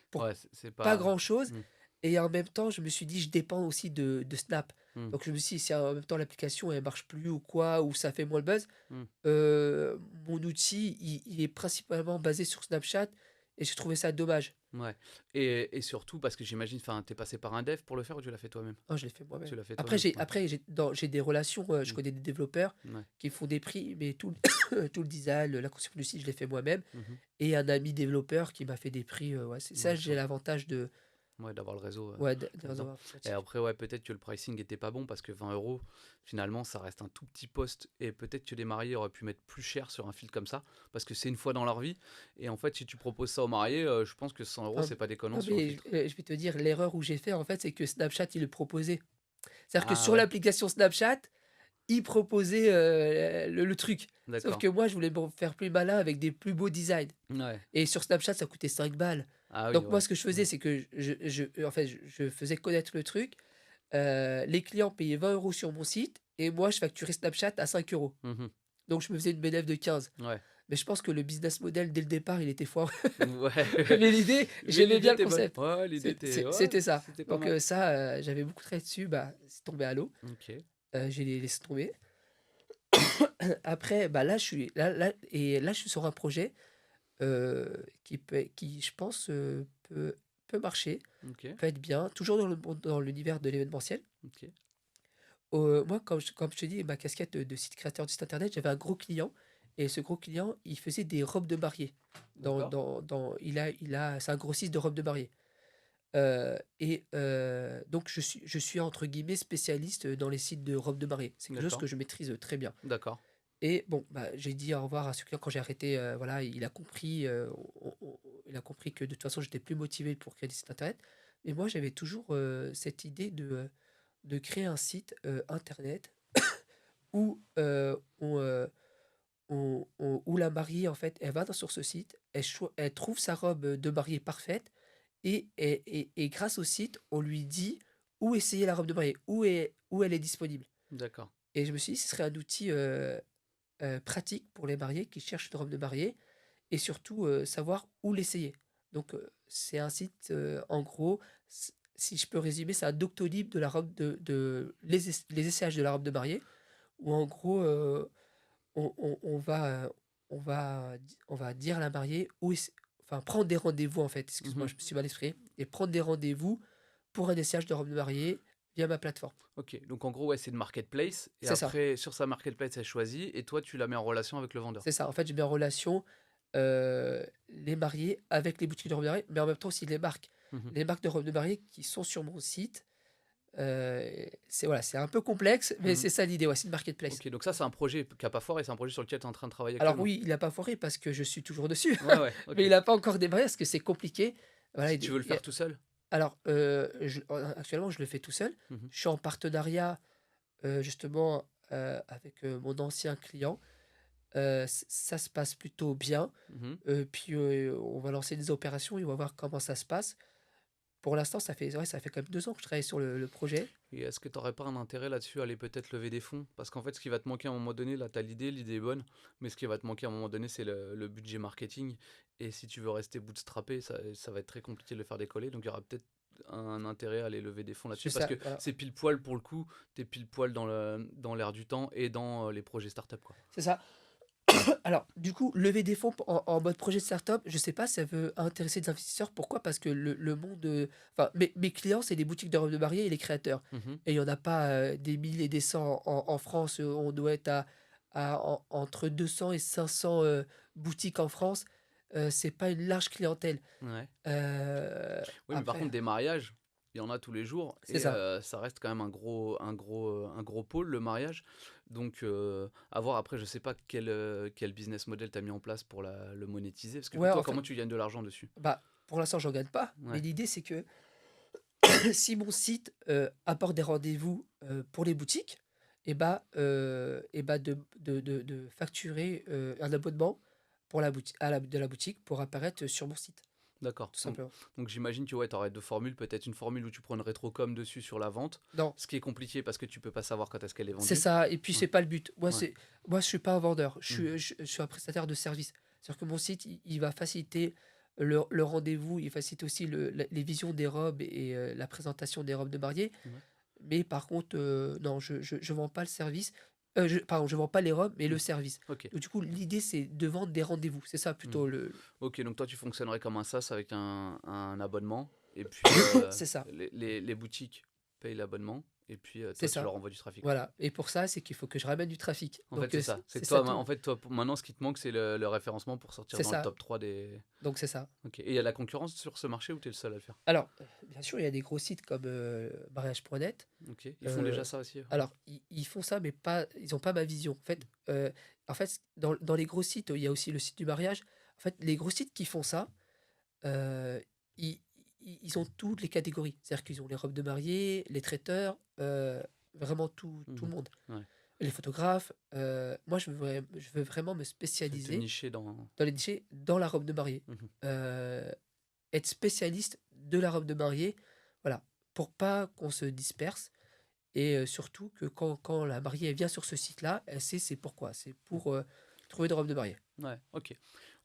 S1: pour
S2: Ouais, c'est
S1: pas
S2: pas.
S1: grand-chose
S2: Mm.
S1: et en même temps, je me suis dit: «Je dépends aussi de Snap».
S2: Mm.
S1: Donc je me suis dit: «Si en même temps l'application elle marche plus ou quoi, ou ça fait moins le buzz,
S2: Mm.
S1: mon outil il est principalement basé sur Snapchat» et j'ai trouvé ça dommage.
S2: Ouais. Et surtout parce que j'imagine, enfin, t'es passé par un dev pour le faire ou tu l'as fait toi-même?
S1: Non, je l'ai fait moi-même.
S2: Tu l'as fait
S1: Après
S2: toi-même,
S1: j'ai
S2: ouais.
S1: après j'ai des relations, je
S2: Mm.
S1: connais des développeurs
S2: Ouais.
S1: qui font des prix, mais tout tout le design, la conception du site, je l'ai fait moi-même
S2: Mhm.
S1: et un ami développeur qui m'a fait des prix, ouais, c'est
S2: Ouais,
S1: ça,
S2: je
S1: j'ai
S2: vois.
S1: l'avantage de
S2: Ouais, d'avoir le réseau
S1: ouais, de
S2: là-dedans.
S1: d'avoir
S2: Et
S1: là-dessus.
S2: après, ouais, peut-être que le pricing était pas bon parce que 20 €, finalement, ça reste un tout petit poste. Et peut-être que les mariés auraient pu mettre plus cher sur un filtre comme ça parce que c'est une fois dans leur vie. Et en fait, si tu proposes ça aux mariés, je pense que 100 €
S1: Ah
S2: c'est pas déconnant
S1: ah
S2: sur un
S1: mais
S2: filtre.
S1: je vais te dire l'erreur où j'ai fait en fait, c'est que Snapchat, il le proposait. C'est-à-dire que
S2: Ah
S1: sur
S2: ouais,
S1: l'application Snapchat, il proposait, le truc. Sauf
S2: d'accord.
S1: que moi, je voulais me faire plus malin avec des plus beaux designs
S2: Ouais.
S1: et sur Snapchat, ça coûtait 5 balles.
S2: Ah oui,
S1: Donc moi,
S2: ouais.
S1: ce que je
S2: Ouais.
S1: faisais, c'est que en fait, je faisais connaître le truc, les clients payaient 20 € sur mon site et moi, je facturais Snapchat à 5 €.
S2: Mhm.
S1: Donc je me faisais une bénéf de 15.
S2: Ouais.
S1: Mais je pense que le business model, dès le départ, il était foireux.
S2: Ouais.
S1: Mais l'idée,
S2: Mais
S1: j'aimais
S2: l'idée
S1: bien le
S2: était bonne.
S1: concept.
S2: Ouais, l'idée était. Ouais,
S1: C'était ça.
S2: c'était pas
S1: Donc
S2: mal.
S1: ça, j'avais beaucoup travaillé dessus, bah, c'est tombé à l'eau.
S2: Ok.
S1: J'ai laissé tomber. Après, bah, là, je suis sur un projet, qui je pense, peut marcher,
S2: Ok.
S1: peut être bien, toujours dans l'univers de l'événementiel.
S2: Ok.
S1: Moi, comme je te dis, ma casquette de site créateur de site internet, j'avais un gros client et ce gros client, il faisait des robes de mariée.
S2: D'accord.
S1: C'est un grossiste de robes de mariée. Donc je suis entre guillemets «spécialiste» dans les sites de robes de mariée. C'est quelque chose
S2: D'accord.
S1: que je maîtrise, très bien
S2: D'accord.
S1: et bon, bah, j'ai dit au revoir à ce client quand j'ai arrêté, voilà, il a compris, il a compris que de toute façon, j'étais plus motivé pour créer des sites internet. Mais moi, j'avais toujours, cette idée de créer un site, internet où, où la mariée, en fait, elle va sur ce site, elle trouve sa robe, de mariée parfaite et grâce au site, on lui dit où essayer la robe de mariée, où elle est disponible
S2: D'accord.
S1: et je me suis dit: «Ce serait un outil, pratique pour les mariés qui cherchent une robe de mariée et surtout, savoir où l'essayer». Donc c'est un site, en gros, si je peux résumer, c'est un Doctolib de la robe les essayages de la robe de mariée où en gros, on va, on va dire à la mariée où est enfin prendre des rendez-vous en fait, excuse-moi,
S2: Mhm.
S1: je me suis mal exprimé et prendre des rendez-vous pour un essayage de robe de mariée via ma plateforme.
S2: Ok, donc en gros, ouais, c'est une marketplace. Et
S1: C'est ça,
S2: après, sur sa marketplace, elle choisit. Et toi, tu la mets en relation avec le vendeur.
S1: c'est ça. En fait, je mets en relation, les mariés avec les boutiques de robes de mariée, mais en même temps aussi les marques.
S2: Mhm.
S1: Les marques de robes de mariée qui sont sur mon site, c'est voilà, c'est un peu complexe, mais
S2: Mhm.
S1: c'est ça l'idée, ouais, c'est une marketplace.
S2: Ok, donc ça, c'est un projet qui n'a pas foiré. C'est un projet sur lequel tu es en train de travailler
S1: Alors
S2: actuellement.
S1: oui, il a pas foiré parce que je suis toujours dessus,
S2: Ouais, ouais,
S1: mais
S2: ok.
S1: il a pas encore démarré parce que c'est compliqué. Voilà,
S2: Si tu veux le faire tout seul.
S1: alors, actuellement, je le fais tout seul.
S2: Mhm.
S1: Je suis en partenariat, justement, avec, mon ancien client. Ça se passe plutôt bien.
S2: Mhm.
S1: Puis, on va lancer des opérations et on va voir comment ça se passe. Pour l'instant, ça fait quand même 2 ans que je travaille sur le projet.
S2: Et est-ce que tu n'aurais pas un intérêt là-dessus à aller peut-être lever des fonds? Parce qu'en fait, ce qui va te manquer à un moment donné, là, tu as l'idée est bonne, mais ce qui va te manquer à un moment donné, c'est le budget marketing. Et si tu veux rester bootstrappé, ça va être très compliqué de le faire décoller. Donc, il y aura peut-être un intérêt à aller lever des fonds
S1: C'est
S2: là-dessus parce
S1: ça,
S2: que
S1: voilà.
S2: c'est pile poil pour le coup, t'es pile poil dans l'air du temps et dans les projets startup, quoi.
S1: C'est ça. Alors, du coup, lever des fonds en mode projet de startup, je sais pas, ça veut intéresser des investisseurs. Pourquoi? Parce que le monde. Enfin, mes clients, c'est les boutiques de robes de mariée et les créateurs.
S2: Mhm.
S1: Et il n'y en a pas des mille et des cents en France. On doit être entre 200 et 500 boutiques en France. C'est pas une large clientèle.
S2: Ouais. Oui, mais par
S1: Après,
S2: contre, des mariages, il y en a tous les jours
S1: c'est
S2: et
S1: ça.
S2: ça reste quand même un gros pôle, le mariage. Donc, à voir après, je sais pas quel business model tu as mis en place pour le monétiser. Parce que
S1: Ouais,
S2: toi,
S1: en fait,
S2: comment tu gagnes de l'argent dessus?
S1: bah, pour l'instant, j'en gagne pas. Mais
S2: Ouais,
S1: l'idée, c'est que si mon site apporte des rendez-vous pour les boutiques, et bah de facturer un abonnement pour de la boutique pour apparaître sur mon site,
S2: d'accord.
S1: tout simplement.
S2: Donc j'imagine que ouais, tu aurais deux formules. Peut-être une formule où tu prends une rétrocom dessus sur la vente,
S1: Non,
S2: ce qui est compliqué parce que tu peux pas savoir quand est-ce qu'elle est
S1: c'est
S2: vendue.
S1: ça. Et puis,
S2: Ouais,
S1: c'est pas le but. Moi,
S2: ouais.
S1: je suis pas un vendeur.
S2: Mhm.
S1: Je suis un prestataire de service. C'est-à-dire que mon site, il va faciliter le rendez-vous, il facilite aussi les visions des robes et la présentation des robes de mariée.
S2: Ouais,
S1: Mais par contre, non, je vends pas le service. Pardon, je vends pas les robes, mais le
S2: ouais.
S1: service.
S2: Ok.
S1: Donc, du coup, l'idée, c'est de vendre des rendez-vous. C'est ça
S2: Mhm.
S1: plutôt
S2: Ok, donc toi tu fonctionnerais comme un SaaS avec un abonnement, et puis
S1: c'est ça.
S2: les boutiques payent l'abonnement, et puis
S1: C'est
S2: toi tu
S1: ça.
S2: leur envoies du trafic, quoi.
S1: Voilà. Et pour ça, c'est qu'il faut que je ramène du trafic.
S2: En fait
S1: Donc,
S2: c'est ça, c'est
S1: c'est
S2: que
S1: ça
S2: toi,
S1: tout.
S2: en fait toi maintenant ce qui te manque c'est le référencement pour sortir
S1: C'est
S2: dans le
S1: ça.
S2: top 3 des...
S1: Donc, c'est ça.
S2: Ok, et il y a la concurrence sur ce marché ou t'es le seul à le faire?
S1: Alors, bien sûr, il y a des gros sites comme mariage.net.
S2: Ok, ils font
S1: Euh,
S2: déjà ça aussi?
S1: alors, ils font ça, mais pas, ils n'ont pas ma vision. En fait, dans les gros sites, il y a aussi le site du mariage. En fait, les gros sites qui font ça, euh, ils, ils ont toutes les catégories. C'est-à-dire qu'ils ont les robes de mariée, les traiteurs, vraiment tout
S2: Mhm.
S1: le monde.
S2: Ouais,
S1: Les photographes. Moi, je veux vraiment me
S2: te
S1: spécialiser
S2: nicher dans...
S1: dans les nichés, dans la robe de mariée.
S2: Mhm.
S1: Euh, Être spécialiste de la robe de mariée, voilà, pour pas qu'on se disperse. Et surtout que quand la mariée elle vient sur ce site-là, elle sait c'est pourquoi. C'est pour trouver des robes de mariée.
S2: Ouais, ok.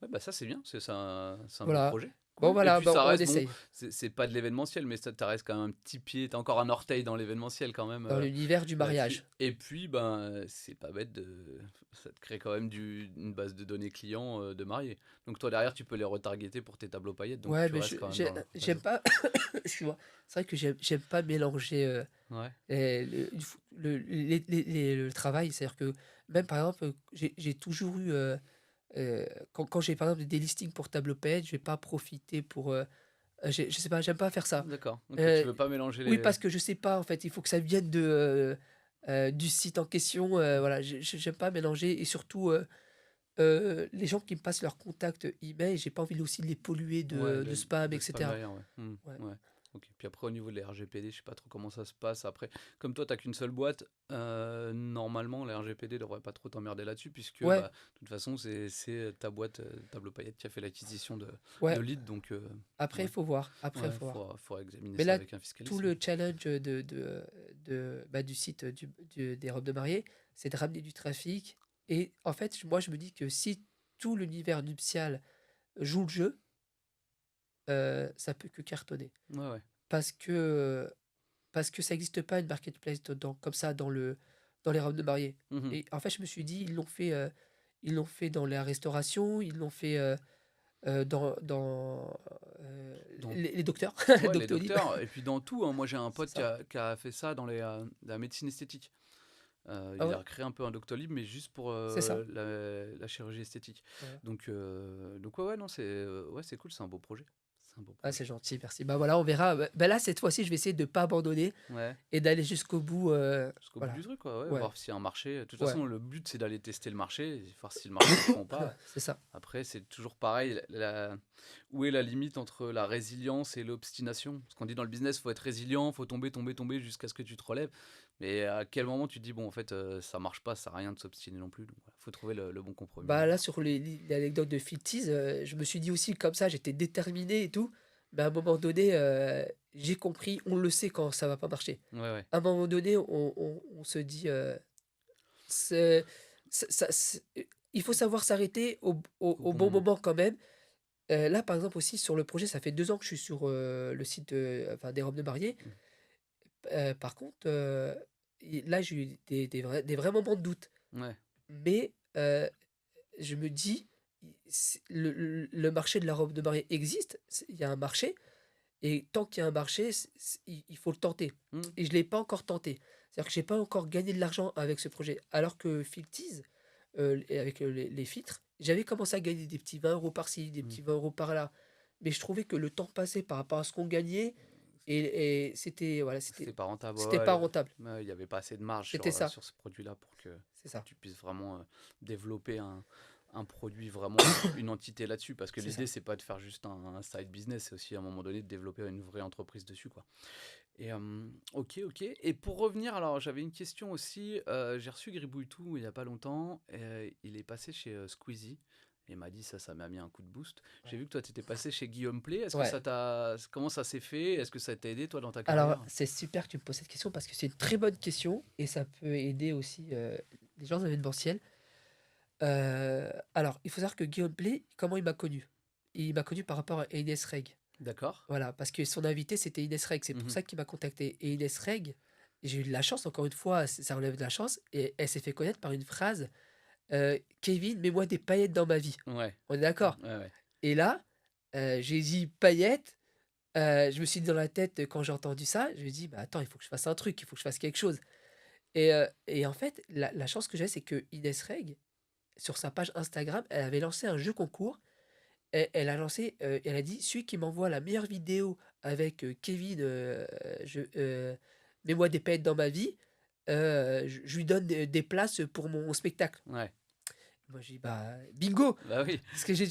S2: Ouais, bah ça c'est bien, c'est un beau
S1: Voilà.
S2: projet.
S1: Bon,
S2: Cool. Et
S1: voilà,
S2: puis
S1: bon,
S2: ça
S1: on
S2: reste, bon,
S1: essaye.
S2: c'est pas de l'événementiel, mais ça reste quand même un petit pied, t'as encore un orteil dans l'événementiel quand même
S1: Dans l'univers du
S2: là-dessus.
S1: mariage.
S2: Et puis, ben, c'est pas bête ça te crée quand même une base de données clients de mariés. Donc toi derrière, tu peux les retargeter pour tes tableaux paillettes, donc
S1: Ouais,
S2: tu
S1: mais
S2: restes quand même dans le
S1: j'aime
S2: réseau.
S1: pas. Excuse-moi. C'est vrai que j'aime pas mélanger
S2: Ouais,
S1: le travail. C'est-à-dire que, même par exemple, j'ai toujours eu. Quand j'ai par exemple des listings pour tableau page, je vais pas profiter pour. Je sais pas, j'aime pas faire ça.
S2: d'accord. Ok, tu
S1: Euh,
S2: veux pas mélanger
S1: oui,
S2: les...
S1: parce que je sais pas, en fait, il faut que ça vienne du site en question. Voilà, j'aime pas mélanger. Et surtout, les gens qui me passent leur contact email, j'ai pas envie aussi de les polluer
S2: Ouais,
S1: de spam,
S2: de spam
S1: etc.
S2: derrière, ouais.
S1: Ouais.
S2: Ouais. Ok. Puis après, au niveau des RGPD, je sais pas trop comment ça se passe. Après, comme toi, t'as qu'une seule boîte, normalement, les RGPD devraient pas trop t'emmerder là-dessus, puisque
S1: Ouais,
S2: bah, de toute façon, c'est ta boîte Tableau Paillette qui a fait l'acquisition de
S1: ouais.
S2: lead. Donc,
S1: Après, il
S2: ouais,
S1: faut voir. Après, il
S2: ouais,
S1: faut voir.
S2: faudra examiner
S1: Mais
S2: ça
S1: là,
S2: avec un
S1: tout
S2: fiscaliste.
S1: le challenge du site des robes de mariée, c'est de ramener du trafic. Et en fait, moi, je me dis que si tout l'univers nuptial joue le jeu, ça peut que cartonner.
S2: Ouais, ouais.
S1: Parce que, parce que ça n'existe pas une marketplace comme ça dans les robes de mariée.
S2: Mhm.
S1: Et en fait, je me suis dit, ils l'ont fait dans la restauration, ils l'ont fait dans
S2: Donc,
S1: les docteurs,
S2: ouais, les
S1: Doctolib.
S2: docteurs, et puis dans tout, hein, moi j'ai un
S1: C'est
S2: pote
S1: ça.
S2: qui a fait ça dans la médecine esthétique.
S1: Ah
S2: Il
S1: ouais,
S2: a créé un peu un Doctolib, mais juste pour
S1: c'est ça.
S2: la chirurgie esthétique.
S1: Voilà.
S2: Donc ouais, ouais, non, ouais, c'est cool, c'est un beau projet. C'est un beau
S1: Ah,
S2: projet.
S1: c'est gentil, merci. Bah voilà, on verra. Bah là, cette fois-ci, je vais essayer de ne pas abandonner
S2: Ouais,
S1: et d'aller jusqu'au bout.
S2: jusqu'au bout
S1: Voilà.
S2: du truc, quoi. Ouais,
S1: Ouais,
S2: voir s'il y a un marché. De toute
S1: ouais,
S2: façon, le but, c'est d'aller tester le marché, et voir si le marché te prend pas.
S1: c'est ça.
S2: Après, c'est toujours pareil. Où est la limite entre la résilience et l'obstination? Parce qu'on dit dans le business, faut être résilient, faut tomber, tomber, tomber jusqu'à ce que tu te relèves. Mais à quel moment tu te dis, bon, en fait, ça marche pas, ça sert à rien de s'obstiner non plus. Donc, voilà, faut trouver le bon compromis.
S1: Bah là, sur l'anecdote de Fifties, je me suis dit aussi comme ça, j'étais déterminé et tout. Mais à un moment donné, j'ai compris, on le sait quand ça va pas marcher.
S2: Ouais, ouais.
S1: À un moment donné, on se dit, c'est- il faut savoir s'arrêter au bon
S2: Bon,
S1: moment quand même. là, par exemple, aussi sur le projet, ça fait 2 ans que je suis sur, le site enfin, des robes de mariée.
S2: Mmh.
S1: Par contre, et là, j'ai eu des vrais moments de doute.
S2: Ouais,
S1: Mais, je me dis, i c'est le marché de la robe de mariée existe, il y a un marché et tant qu'il y a un marché, il faut le tenter
S2: mmh,
S1: et je ne l'ai pas encore tenté. C'est-à-dire que j'ai pas encore gagné de l'argent avec ce projet. Alors que Filtease, et avec, les filtres, j'avais commencé à gagner des petits 20 € par-ci, des
S2: mmh.
S1: petits 20 € par-là. Mais je trouvais que le temps passé par rapport à ce qu'on gagnait et c'était voilà,
S2: C'était pas rentable,
S1: c'était
S2: ouais,
S1: pas rentable.
S2: ouais, il y avait pas assez de marge
S1: C'était ça,
S2: sur ce produit-là pour que
S1: c'est ça,
S2: tu puisses vraiment, développer un produit, vraiment une entité là-dessus. Parce que
S1: c'est
S2: l'idée,
S1: ça.
S2: c'est pas de faire juste un side business, c'est aussi à un moment donné de développer une vraie entreprise dessus, quoi. Et OK, OK. Et pour revenir, alors j'avais une question aussi, j'ai reçu Gribouilletou il y a pas longtemps, il est passé chez, Squeezie et il m'a dit ça m'a mis un coup de boost. J'ai
S1: Ouais.
S2: vu que toi tu étais passé chez Guillaume Play. Est-ce que
S1: Ouais.
S2: ça t'a comment ça s'est fait? Est-ce que ça t'a aidé toi dans ta
S1: Alors,
S2: carrière?
S1: c'est super que tu me poses cette question parce que c'est une très bonne question et ça peut aider aussi, les gens événementiels. Alors, il faut savoir que Guillaume Play, comment il m'a connu? Il m'a connu par rapport à Inès Reg.
S2: D'accord.
S1: Voilà, parce que son invité, c'était Inès Reg. C'est pour
S2: Mmh.
S1: ça qu'il m'a contacté. Et Inès Reg, j'ai eu de la chance, encore une fois, ça relève de la chance. Et elle s'est fait connaître par une phrase, Kevin, mets-moi des paillettes dans ma vie.
S2: Ouais.
S1: On est d'accord?
S2: Ouais, ouais.
S1: Et là, j'ai dit paillettes. Je me suis dit dans la tête, quand j'ai entendu ça, je me dis, bah attends, il faut que je fasse un truc, il faut que je fasse quelque chose. Et en fait, la chance que j'ai, c'est que Inès Reg, sur sa page Instagram, elle avait lancé un jeu concours. Elle a lancé, elle a dit: «Celui qui m'envoie la meilleure vidéo avec, Kevin, je mets-moi des paillettes dans ma vie, je lui donne des places pour mon spectacle».
S2: Ouais.
S1: Moi, j'ai dit: «Bah, bingo!»
S2: Bah oui.
S1: Ce que j'ai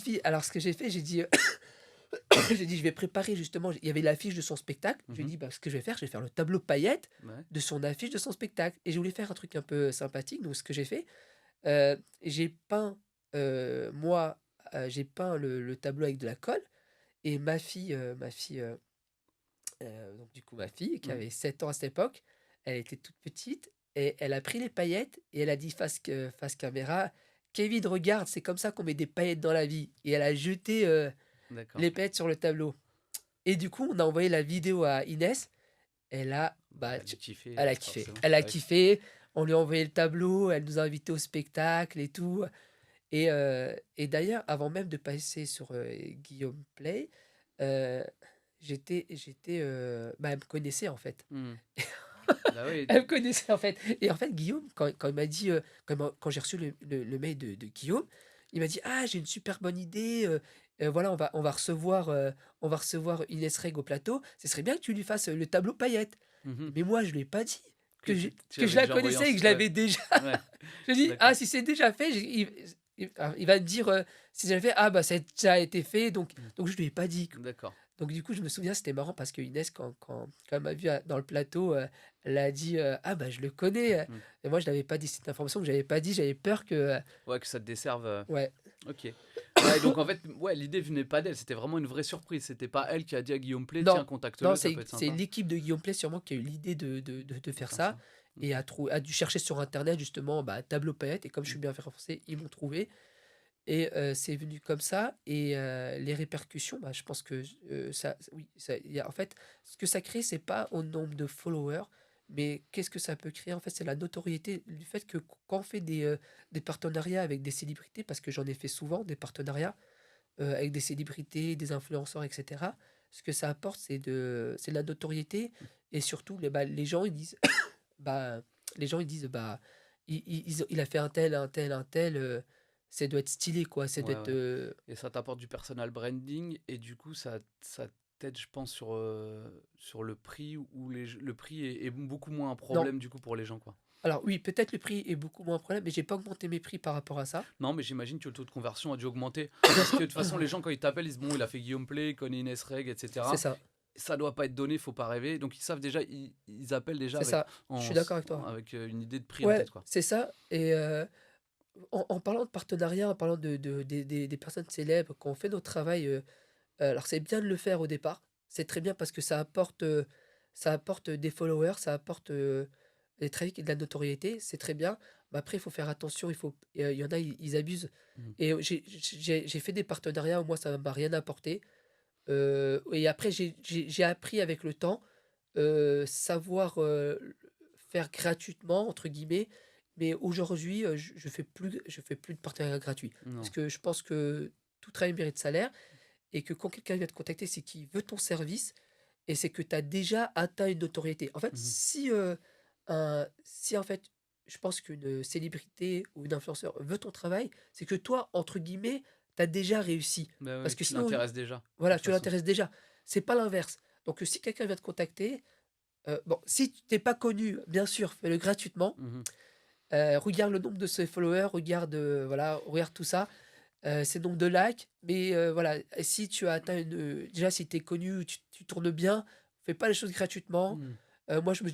S1: fait, j'ai dit, j'ai dit: «Je vais préparer justement», il y avait l'affiche de son spectacle. Je lui ai
S2: Mmh.
S1: dit: «Bah, ce que je vais faire, je vais faire le tableau paillettes
S2: Ouais.
S1: de son affiche de son spectacle» et je voulais faire un truc un peu sympathique. Donc ce que j'ai fait, j'ai peint, moi, j'ai peint le tableau avec de la colle et donc du coup ma fille qui
S2: Mmh.
S1: avait 7 ans à cette époque, elle était toute petite et elle a pris les paillettes et elle a dit face caméra: «Kevin regarde, c'est comme ça qu'on met des paillettes dans la vie» et elle a jeté,
S2: D'accord.
S1: les paillettes sur le tableau et du coup on a envoyé la vidéo à Inès. Elle a
S2: Bah,
S1: bah,
S2: elle a dû kiffer,
S1: elle a kiffé.
S2: forcément.
S1: Elle a
S2: Bah oui.
S1: kiffé, on lui a envoyé le tableau, elle nous a invités au spectacle et tout et d'ailleurs avant même de passer sur, Guillaume Play, heu, bah, elle me connaissait en fait.
S2: Mmh. Bah oui.
S1: Elle me connaissait en fait et en fait Guillaume quand il m'a dit, quand j'ai reçu le mail de Guillaume, il m'a dit: «Ah j'ai une super bonne idée, voilà on va recevoir Inès Reg au plateau, ce serait bien que tu lui fasses, le tableau paillettes».
S2: Mmh.
S1: Mais moi je lui ai pas dit
S2: Que tu
S1: que je
S2: avais
S1: la
S2: déjà envoyé
S1: connaissais et que je
S2: ouais.
S1: l'avais déjà.
S2: Ouais.
S1: Je lui ai dit: «Ah
S2: D'accord.
S1: si c'est déjà fait», il va me dire, si c'est déjà fait: «Ah bah ça a été fait»,
S2: Mmh.
S1: donc je lui ai pas dit.
S2: D'accord.
S1: Donc du coup, je me souviens, c'était marrant parce que Inès, quand elle m'a vu dans le plateau, elle a dit, «Ah bah je le connais»,
S2: Mmh.
S1: et moi je l'avais pas dit. C'est une information que j'avais pas dit, j'avais peur que,
S2: Ouais, que ça te desserve,
S1: ouais.
S2: OK. Ouais, donc en fait, ouais, l'idée venait pas d'elle, c'était vraiment une vraie surprise. C'était pas elle qui a dit à Guillaume Play: «Tiens,
S1: Non, non,
S2: contacte-le, ça peut être
S1: c'est
S2: sympa».
S1: l'équipe de Guillaume Play sûrement qui a eu l'idée de
S2: De
S1: faire
S2: faire
S1: ça
S2: ça.
S1: et
S2: OK.
S1: a dû chercher sur internet justement, bah, tableau paillettes et comme je
S2: Mmh.
S1: suis bien référencé, ils m'ont trouvé et c'est venu comme ça et les répercussions, bah, je pense que, ça oui, ça il y a en fait, ce que ça crée, c'est pas au nombre de followers, mais qu'est-ce que ça peut créer? En fait, c'est la notoriété du fait que quand on fait des partenariats avec des célébrités, parce que j'en ai fait souvent des partenariats, avec des célébrités, des influenceurs et cetera. Ce que ça apporte, c'est de la notoriété et surtout les gens ils disent bah, bah, il a fait un tel, un tel, un tel, ça doit être stylé quoi, ça doit
S2: Ouais,
S1: être,
S2: ouais. Et ça t'apporte du personal branding et du coup, ça t'aide, je pense, sur le prix où le prix est beaucoup moins un
S1: non,
S2: problème, du coup, pour les gens, quoi.
S1: alors oui, peut-être le prix est beaucoup moins un problème, mais j'ai pas augmenté mes prix par rapport à ça.
S2: Non, mais j'imagine que le taux de conversion a dû augmenter. Parce que de toute façon, les gens, quand ils t'appellent, ils disent bon, il a fait Guillaume Play, il connaît Inès Reg,
S1: C'est
S2: etc.
S1: ça,
S2: Ça doit pas être donné, faut pas rêver. Donc ils savent déjà, ils appellent déjà
S1: c'est ça. Je suis d'accord avec toi.
S2: avec une idée de prix en
S1: Ouais,
S2: tête, quoi.
S1: c'est ça et en parlant de partenariat, en parlant des personnes célèbres, quand on fait notre travail, alors c'est bien de le faire au départ. C'est très bien parce que ça apporte des followers, ça apporte, des très vite de la notoriété, c'est très bien. Mais après, il faut faire attention. Il y en a, ils abusent.
S2: Mmh.
S1: Et j'ai fait des partenariats où moi, ça m'a rien apporté. Et après, j'ai appris avec le temps, savoir faire gratuitement, entre guillemets. Mais aujourd'hui, je fais plus de partenariat gratuit. Parce
S2: Non.
S1: que je pense que tout travail mérite salaire et que quand quelqu'un vient te contacter, c'est qu'il veut ton service et c'est que tu as déjà atteint une notoriété. En fait,
S2: Mmh.
S1: si en fait, je pense qu'une célébrité ou une influenceur veut ton travail, c'est que toi, entre guillemets, tu as déjà réussi.
S2: Bah,
S1: Parce
S2: oui,
S1: que
S2: tu
S1: sinon,
S2: l'intéresses déjà, de
S1: voilà,
S2: toute
S1: tu
S2: façon.
S1: l'intéresses déjà. C'est pas l'inverse. Donc, si quelqu'un vient te contacter, bon, si tu t'es pas connu, bien sûr, fais-le gratuitement.
S2: Mmh.
S1: Regarde le nombre de ses followers, voilà, regarde tout ça, ses nombres de likes. Mais voilà, si tu as atteint déjà, si tu es connu, tu tournes bien, fais pas les choses gratuitement.
S2: Mmh.
S1: Moi, je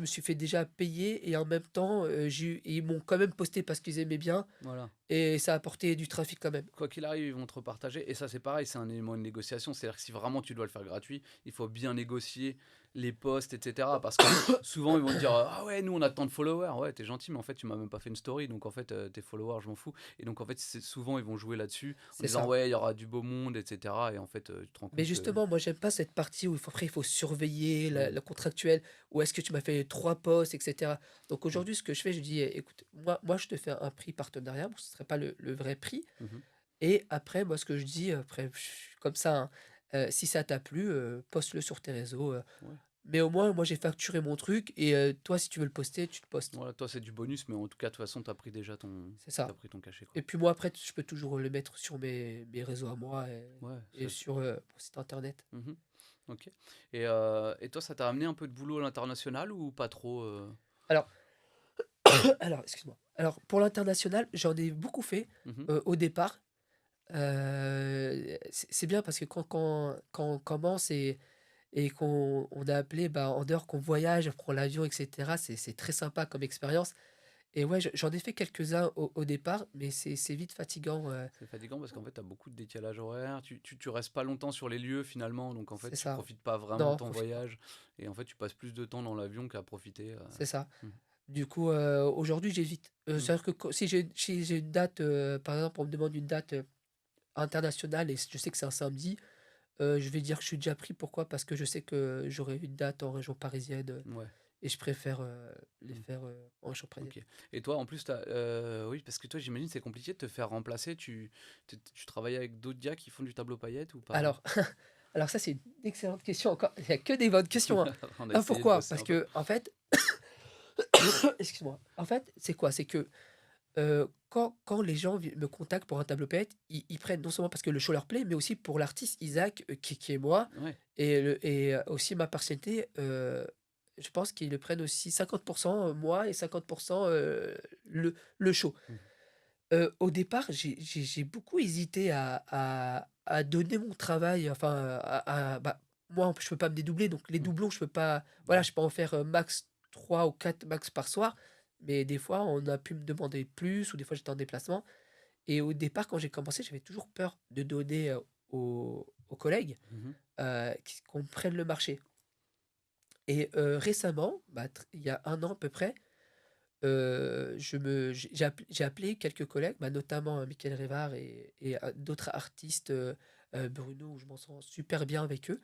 S1: me suis fait déjà payer et en même temps, ils m'ont quand même posté parce qu'ils aimaient bien
S2: Voilà.
S1: et ça a apporté du trafic quand même.
S2: Quoi qu'il arrive, ils vont te repartager. Et ça, c'est pareil, c'est un élément de négociation. C'est-à-dire que si vraiment tu dois le faire gratuit, il faut bien négocier les posts, etc. Parce que souvent, ils vont te dire ah ouais, nous, on a tant de followers. Ouais, t'es gentil, mais en fait, tu m'as même pas fait une story. Donc, en fait, tes followers, je m'en fous. Et donc, en fait, souvent, ils vont jouer là-dessus en
S1: C'est
S2: disant
S1: ça.
S2: ouais, il y aura du beau monde, etc. Et en fait, tu te rends
S1: Mais
S2: compte que.
S1: justement, moi, j'aime pas cette partie où après, il faut surveiller
S2: Oui,
S1: le contractuel, ou est-ce que tu m'as fait 3 posts, et cetera. Donc
S2: oui.
S1: aujourd'hui, ce que je fais, je dis: «Écoute, moi, je te fais un prix partenariat, bon, ce serait pas le vrai prix
S2: Mhm.
S1: et après, moi, ce que je dis, après, je suis comme ça, hein, si ça t'a plu, poste-le sur tes réseaux,
S2: Ouais.
S1: mais au moins, moi, j'ai facturé mon truc et toi, si tu veux le poster, tu le postes».
S2: Voilà, toi, c'est du bonus, mais en tout cas, de toute façon, t'as pris déjà
S1: C'est ça
S2: t'as pris ton cachet, quoi.
S1: et puis moi, après, je peux toujours le mettre sur mes réseaux à moi
S2: Ouais,
S1: et sur, mon site internet.
S2: mhm. Ok. Et toi, ça t'a amené un peu de boulot à l'international ou pas trop
S1: Alors alors, excuse-moi. Alors, pour l'international, j'en ai beaucoup fait,
S2: Mhm.
S1: au départ. C'est bien parce que quand on commence et qu'on on a appelé, bah, en dehors qu'on voyage, on prend l'avion et cetera, c'est très sympa comme expérience et ouais, j'en ai fait quelques-uns au départ, mais c'est vite fatigant,
S2: C'est fatigant parce qu'en fait, tu as beaucoup de décalage horaire, tu restes pas longtemps sur les lieux finalement, donc en fait,
S1: c'est
S2: tu
S1: ça.
S2: profites pas vraiment de
S1: Non,
S2: ton
S1: profite pas,
S2: voyage, et en fait, tu passes plus de temps dans l'avion qu'à profiter.
S1: c'est ça.
S2: Mhm.
S1: Du coup, aujourd'hui, j'évite.
S2: Mhm.
S1: C'est-à-dire que si j'ai une date, par exemple, on me demande une date, internationale et je sais que c'est un samedi. Je vais dire que je suis déjà pris. Pourquoi? Parce que je sais que j'aurai une date en région parisienne,
S2: Ouais.
S1: et je préfère, les
S2: Mhm.
S1: faire, en région parisienne.
S2: Ok. Et toi, en plus, oui, parce que toi, j'imagine, c'est compliqué de te faire remplacer. Tu travailles avec d'autres gars qui font du tableau paillettes ou pas?
S1: Alors alors ça, c'est une excellente question encore. Il y a que des bonnes questions, hein.
S2: On a essayé de
S1: Pourquoi?
S2: bosser
S1: Parce
S2: un peu.
S1: que en fait excuse-moi. En fait, c'est quoi? C'est que, quand les gens me contactent pour un tableau paillettes, ils prennent non seulement parce que le show leur plaît, mais aussi pour l'artiste Isaac, qui est moi
S2: Ouais.
S1: et aussi ma personnalité, je pense qu'ils le prennent aussi 50 moi et 50 le show.
S2: Mhm.
S1: Au départ, j'ai beaucoup hésité à donner mon travail, enfin, bah, moi, je peux pas me dédoubler, donc les
S2: Mhm.
S1: doublons, je peux pas voilà,
S2: Ouais.
S1: je peux en faire, max 3 ou 4 max par soir, mais des fois, on a pu me demander plus ou des fois, j'étais en déplacement et au départ, quand j'ai commencé, j'avais toujours peur de donner, aux collègues,
S2: Mhm.
S1: qu'on prenne le marché et récemment, bah, il y a 1 an à peu près, j'ai appelé quelques collègues, bah, notamment, Mickaël Révard et d'autres artistes, Bruno, où je m'en sens super bien avec eux,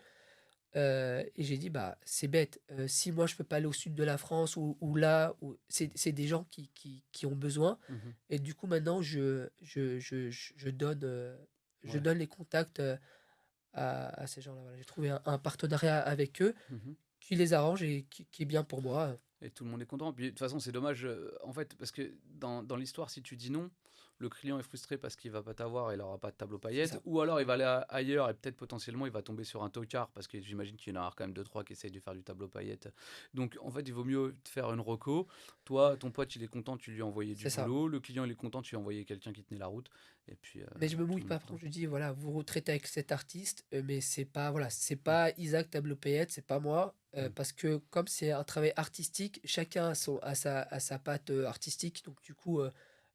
S1: et j'ai dit: «Bah, c'est bête, si moi je peux pas aller au sud de la France ou là où c'est des gens qui ont besoin»
S2: Mhm.
S1: et du coup maintenant je
S2: Ouais.
S1: donne les contacts, à ces gens-là, voilà. J'ai trouvé un partenariat avec eux
S2: Mhm.
S1: qui les arrange et qui est bien pour moi.
S2: Et tout le monde est content. Puis de toute façon, c'est dommage, en fait, parce que dans l'histoire, si tu dis non, le client est frustré parce qu'il va pas t'avoir et il aura pas de tableau
S1: C'est
S2: paillettes,
S1: ça,
S2: ou alors il va aller ailleurs et peut-être potentiellement il va tomber sur un tocard parce que j'imagine qu'il y en a quand même deux trois qui essayent de faire du tableau paillettes. Donc en fait, il vaut mieux te faire une reco. Toi, ton pote, il est content, tu lui as envoyé du
S1: c'est ça.
S2: boulot. Le client, il est content, tu lui as envoyé quelqu'un qui tenait la route. Et puis
S1: Mais je me
S2: tout
S1: mouille
S2: le monde
S1: pas,
S2: est
S1: par contre,
S2: content.
S1: je dis: «Voilà, vous retraitez avec cet artiste, mais c'est pas voilà, c'est
S2: Mm,
S1: pas Isaac Tableau-Payette, c'est pas moi»,
S2: mm.
S1: parce que comme c'est un travail artistique, chacun a sa patte, artistique, donc du coup,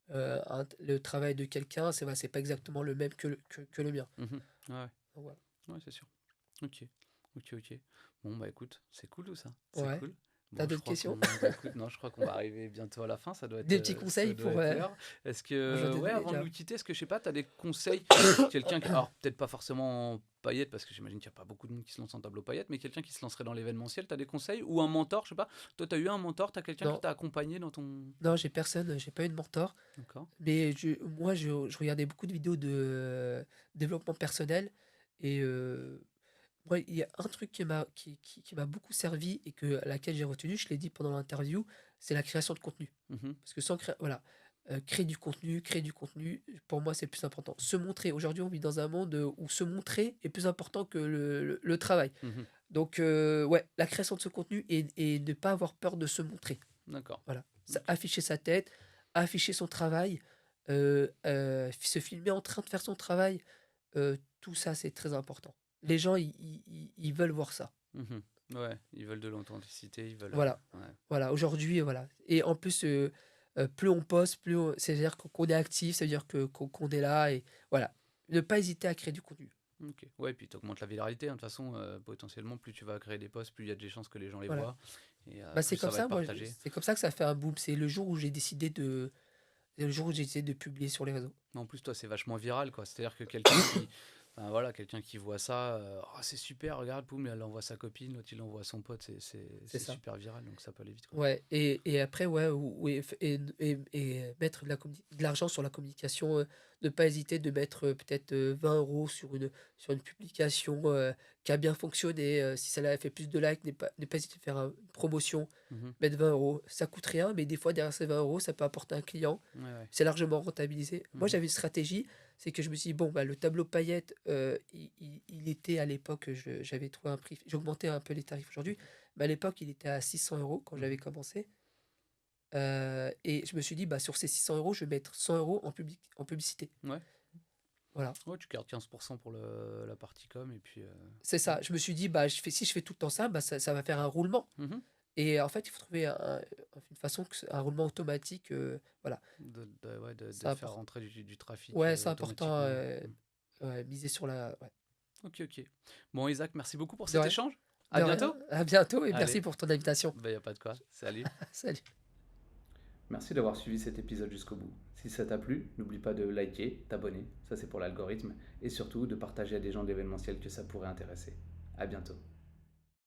S1: le travail de quelqu'un, c'est pas exactement le même que le mien.
S2: Mhm. Ouais,
S1: Donc voilà.
S2: ouais, c'est sûr. Ok, ok, ok. Bon, bah écoute, c'est cool tout ça. C'est
S1: Ouais.
S2: cool.
S1: T'as
S2: Bon, je
S1: d'autres
S2: crois
S1: questions?
S2: qu'on bah, écoute, non, je crois qu'on va arriver bientôt à la fin,
S1: Des petits
S2: ça
S1: conseils
S2: doit
S1: pour,
S2: être l'heure. Est-ce
S1: bon, j'en
S2: que,
S1: ai
S2: ouais,
S1: donné
S2: avant de
S1: déjà.
S2: nous quitter, est-ce que, je sais pas, tu as des conseils, quelqu'un qui, alors peut-être pas forcément en paillettes, parce que j'imagine qu'il n'y a pas beaucoup de monde qui se lance en tableau paillettes, mais quelqu'un qui se lancerait dans l'événementiel, tu as des conseils ou un mentor, je sais pas, toi tu as eu un mentor, tu as quelqu'un qui
S1: Non,
S2: t'a accompagné dans ton...
S1: non, j'ai personne, j'ai pas eu de mentor,
S2: D'accord.
S1: mais moi, je regardais beaucoup de vidéos de développement personnel et moi, il y a un truc qui m'a beaucoup servi et que, à laquelle j'ai retenu, je l'ai dit pendant l'interview, c'est la création de contenu.
S2: Mhm.
S1: Parce que sans créer, voilà, créer du contenu, pour moi, c'est le plus important. Se montrer. Aujourd'hui, on vit dans un monde où se montrer est plus important que le travail.
S2: Mhm.
S1: Donc, ouais, la création de ce contenu et ne pas avoir peur de se montrer.
S2: D'accord.
S1: Voilà.
S2: Ok.
S1: Afficher sa tête, afficher son travail, se filmer en train de faire son travail, tout ça, c'est très important. Les gens, ils veulent voir ça.
S2: Mhm. Ouais, ils veulent de l'authenticité, ils veulent...
S1: Voilà.
S2: ouais.
S1: Voilà, aujourd'hui, voilà. Et en plus, plus on poste, c'est-à-dire qu'on est actif, ça veut dire qu'on est là et voilà. Ne pas hésiter à créer du contenu.
S2: Ok. Ouais, puis tu augmentes la viralité, hein. De toute façon, potentiellement, plus tu vas créer des posts, plus il y a des chances que les gens les
S1: Voilà.
S2: voient, et
S1: Bah,
S2: plus
S1: c'est
S2: ça
S1: comme
S2: va être
S1: ça, moi,
S2: partagé.
S1: c'est comme ça que ça fait un boom. C'est le jour où j'ai décidé de publier sur les réseaux.
S2: Mais en plus, toi, c'est vachement viral, quoi. C'est-à-dire que quelqu'un qui, enfin, voilà, quelqu'un qui voit ça, oh, c'est super, regarde, poum, elle envoie sa copine, l'autre il envoie son pote,
S1: C'est
S2: c'est
S1: ça.
S2: super viral, donc ça peut aller vite, quoi.
S1: Ouais, et après, ouais, et mettre de l'argent sur la communication, ne pas hésiter de mettre peut-être 20 euros sur une publication qui a bien fonctionné. Si ça a fait plus de likes, ne pas hésiter à faire une promotion,
S2: Mhm.
S1: mettre 20 euros. Ça coûte rien, mais des fois, derrière ces 20 euros, ça peut apporter un client.
S2: Ouais, ouais.
S1: C'est largement rentabilisé. Moi,
S2: Mhm.
S1: j'avais une stratégie, c'est que je me suis dit, bon, bah, le tableau paillettes, il était à l'époque, j'avais trouvé un prix, j'ai augmenté un peu les tarifs aujourd'hui, mais à l'époque, il était à 600 euros quand j'avais
S2: Mhm.
S1: commencé. Et je me suis dit, bah, sur ces 600 euros, je vais mettre 100 euros en publicité.
S2: Ouais.
S1: Voilà.
S2: Ouais, tu gardes 15% pour la partie com, et puis...
S1: C'est
S2: ouais.
S1: ça. Je me suis dit, bah, si je fais tout le temps ça, bah, ça va faire un roulement.
S2: Mhm.
S1: Et en fait, il faut trouver une façon, un roulement automatique. Voilà.
S2: Ouais,
S1: C'est
S2: de faire
S1: important.
S2: rentrer du trafic
S1: Ouais, c'est important.
S2: automatiquement.
S1: Ouais, miser sur la. Ouais.
S2: Ok, ok. Bon, Isaac, merci beaucoup pour
S1: De
S2: cet
S1: rien.
S2: échange. À
S1: De rien.
S2: bientôt.
S1: À bientôt et merci
S2: Allez,
S1: pour ton invitation.
S2: bah, y a pas de quoi. Salut.
S1: Salut.
S2: Merci d'avoir suivi cet épisode jusqu'au bout. Si ça t'a plu, n'oublie pas de liker, t'abonner, ça c'est pour l'algorithme, et surtout de partager à des gens d'événementiel que ça pourrait intéresser. À bientôt.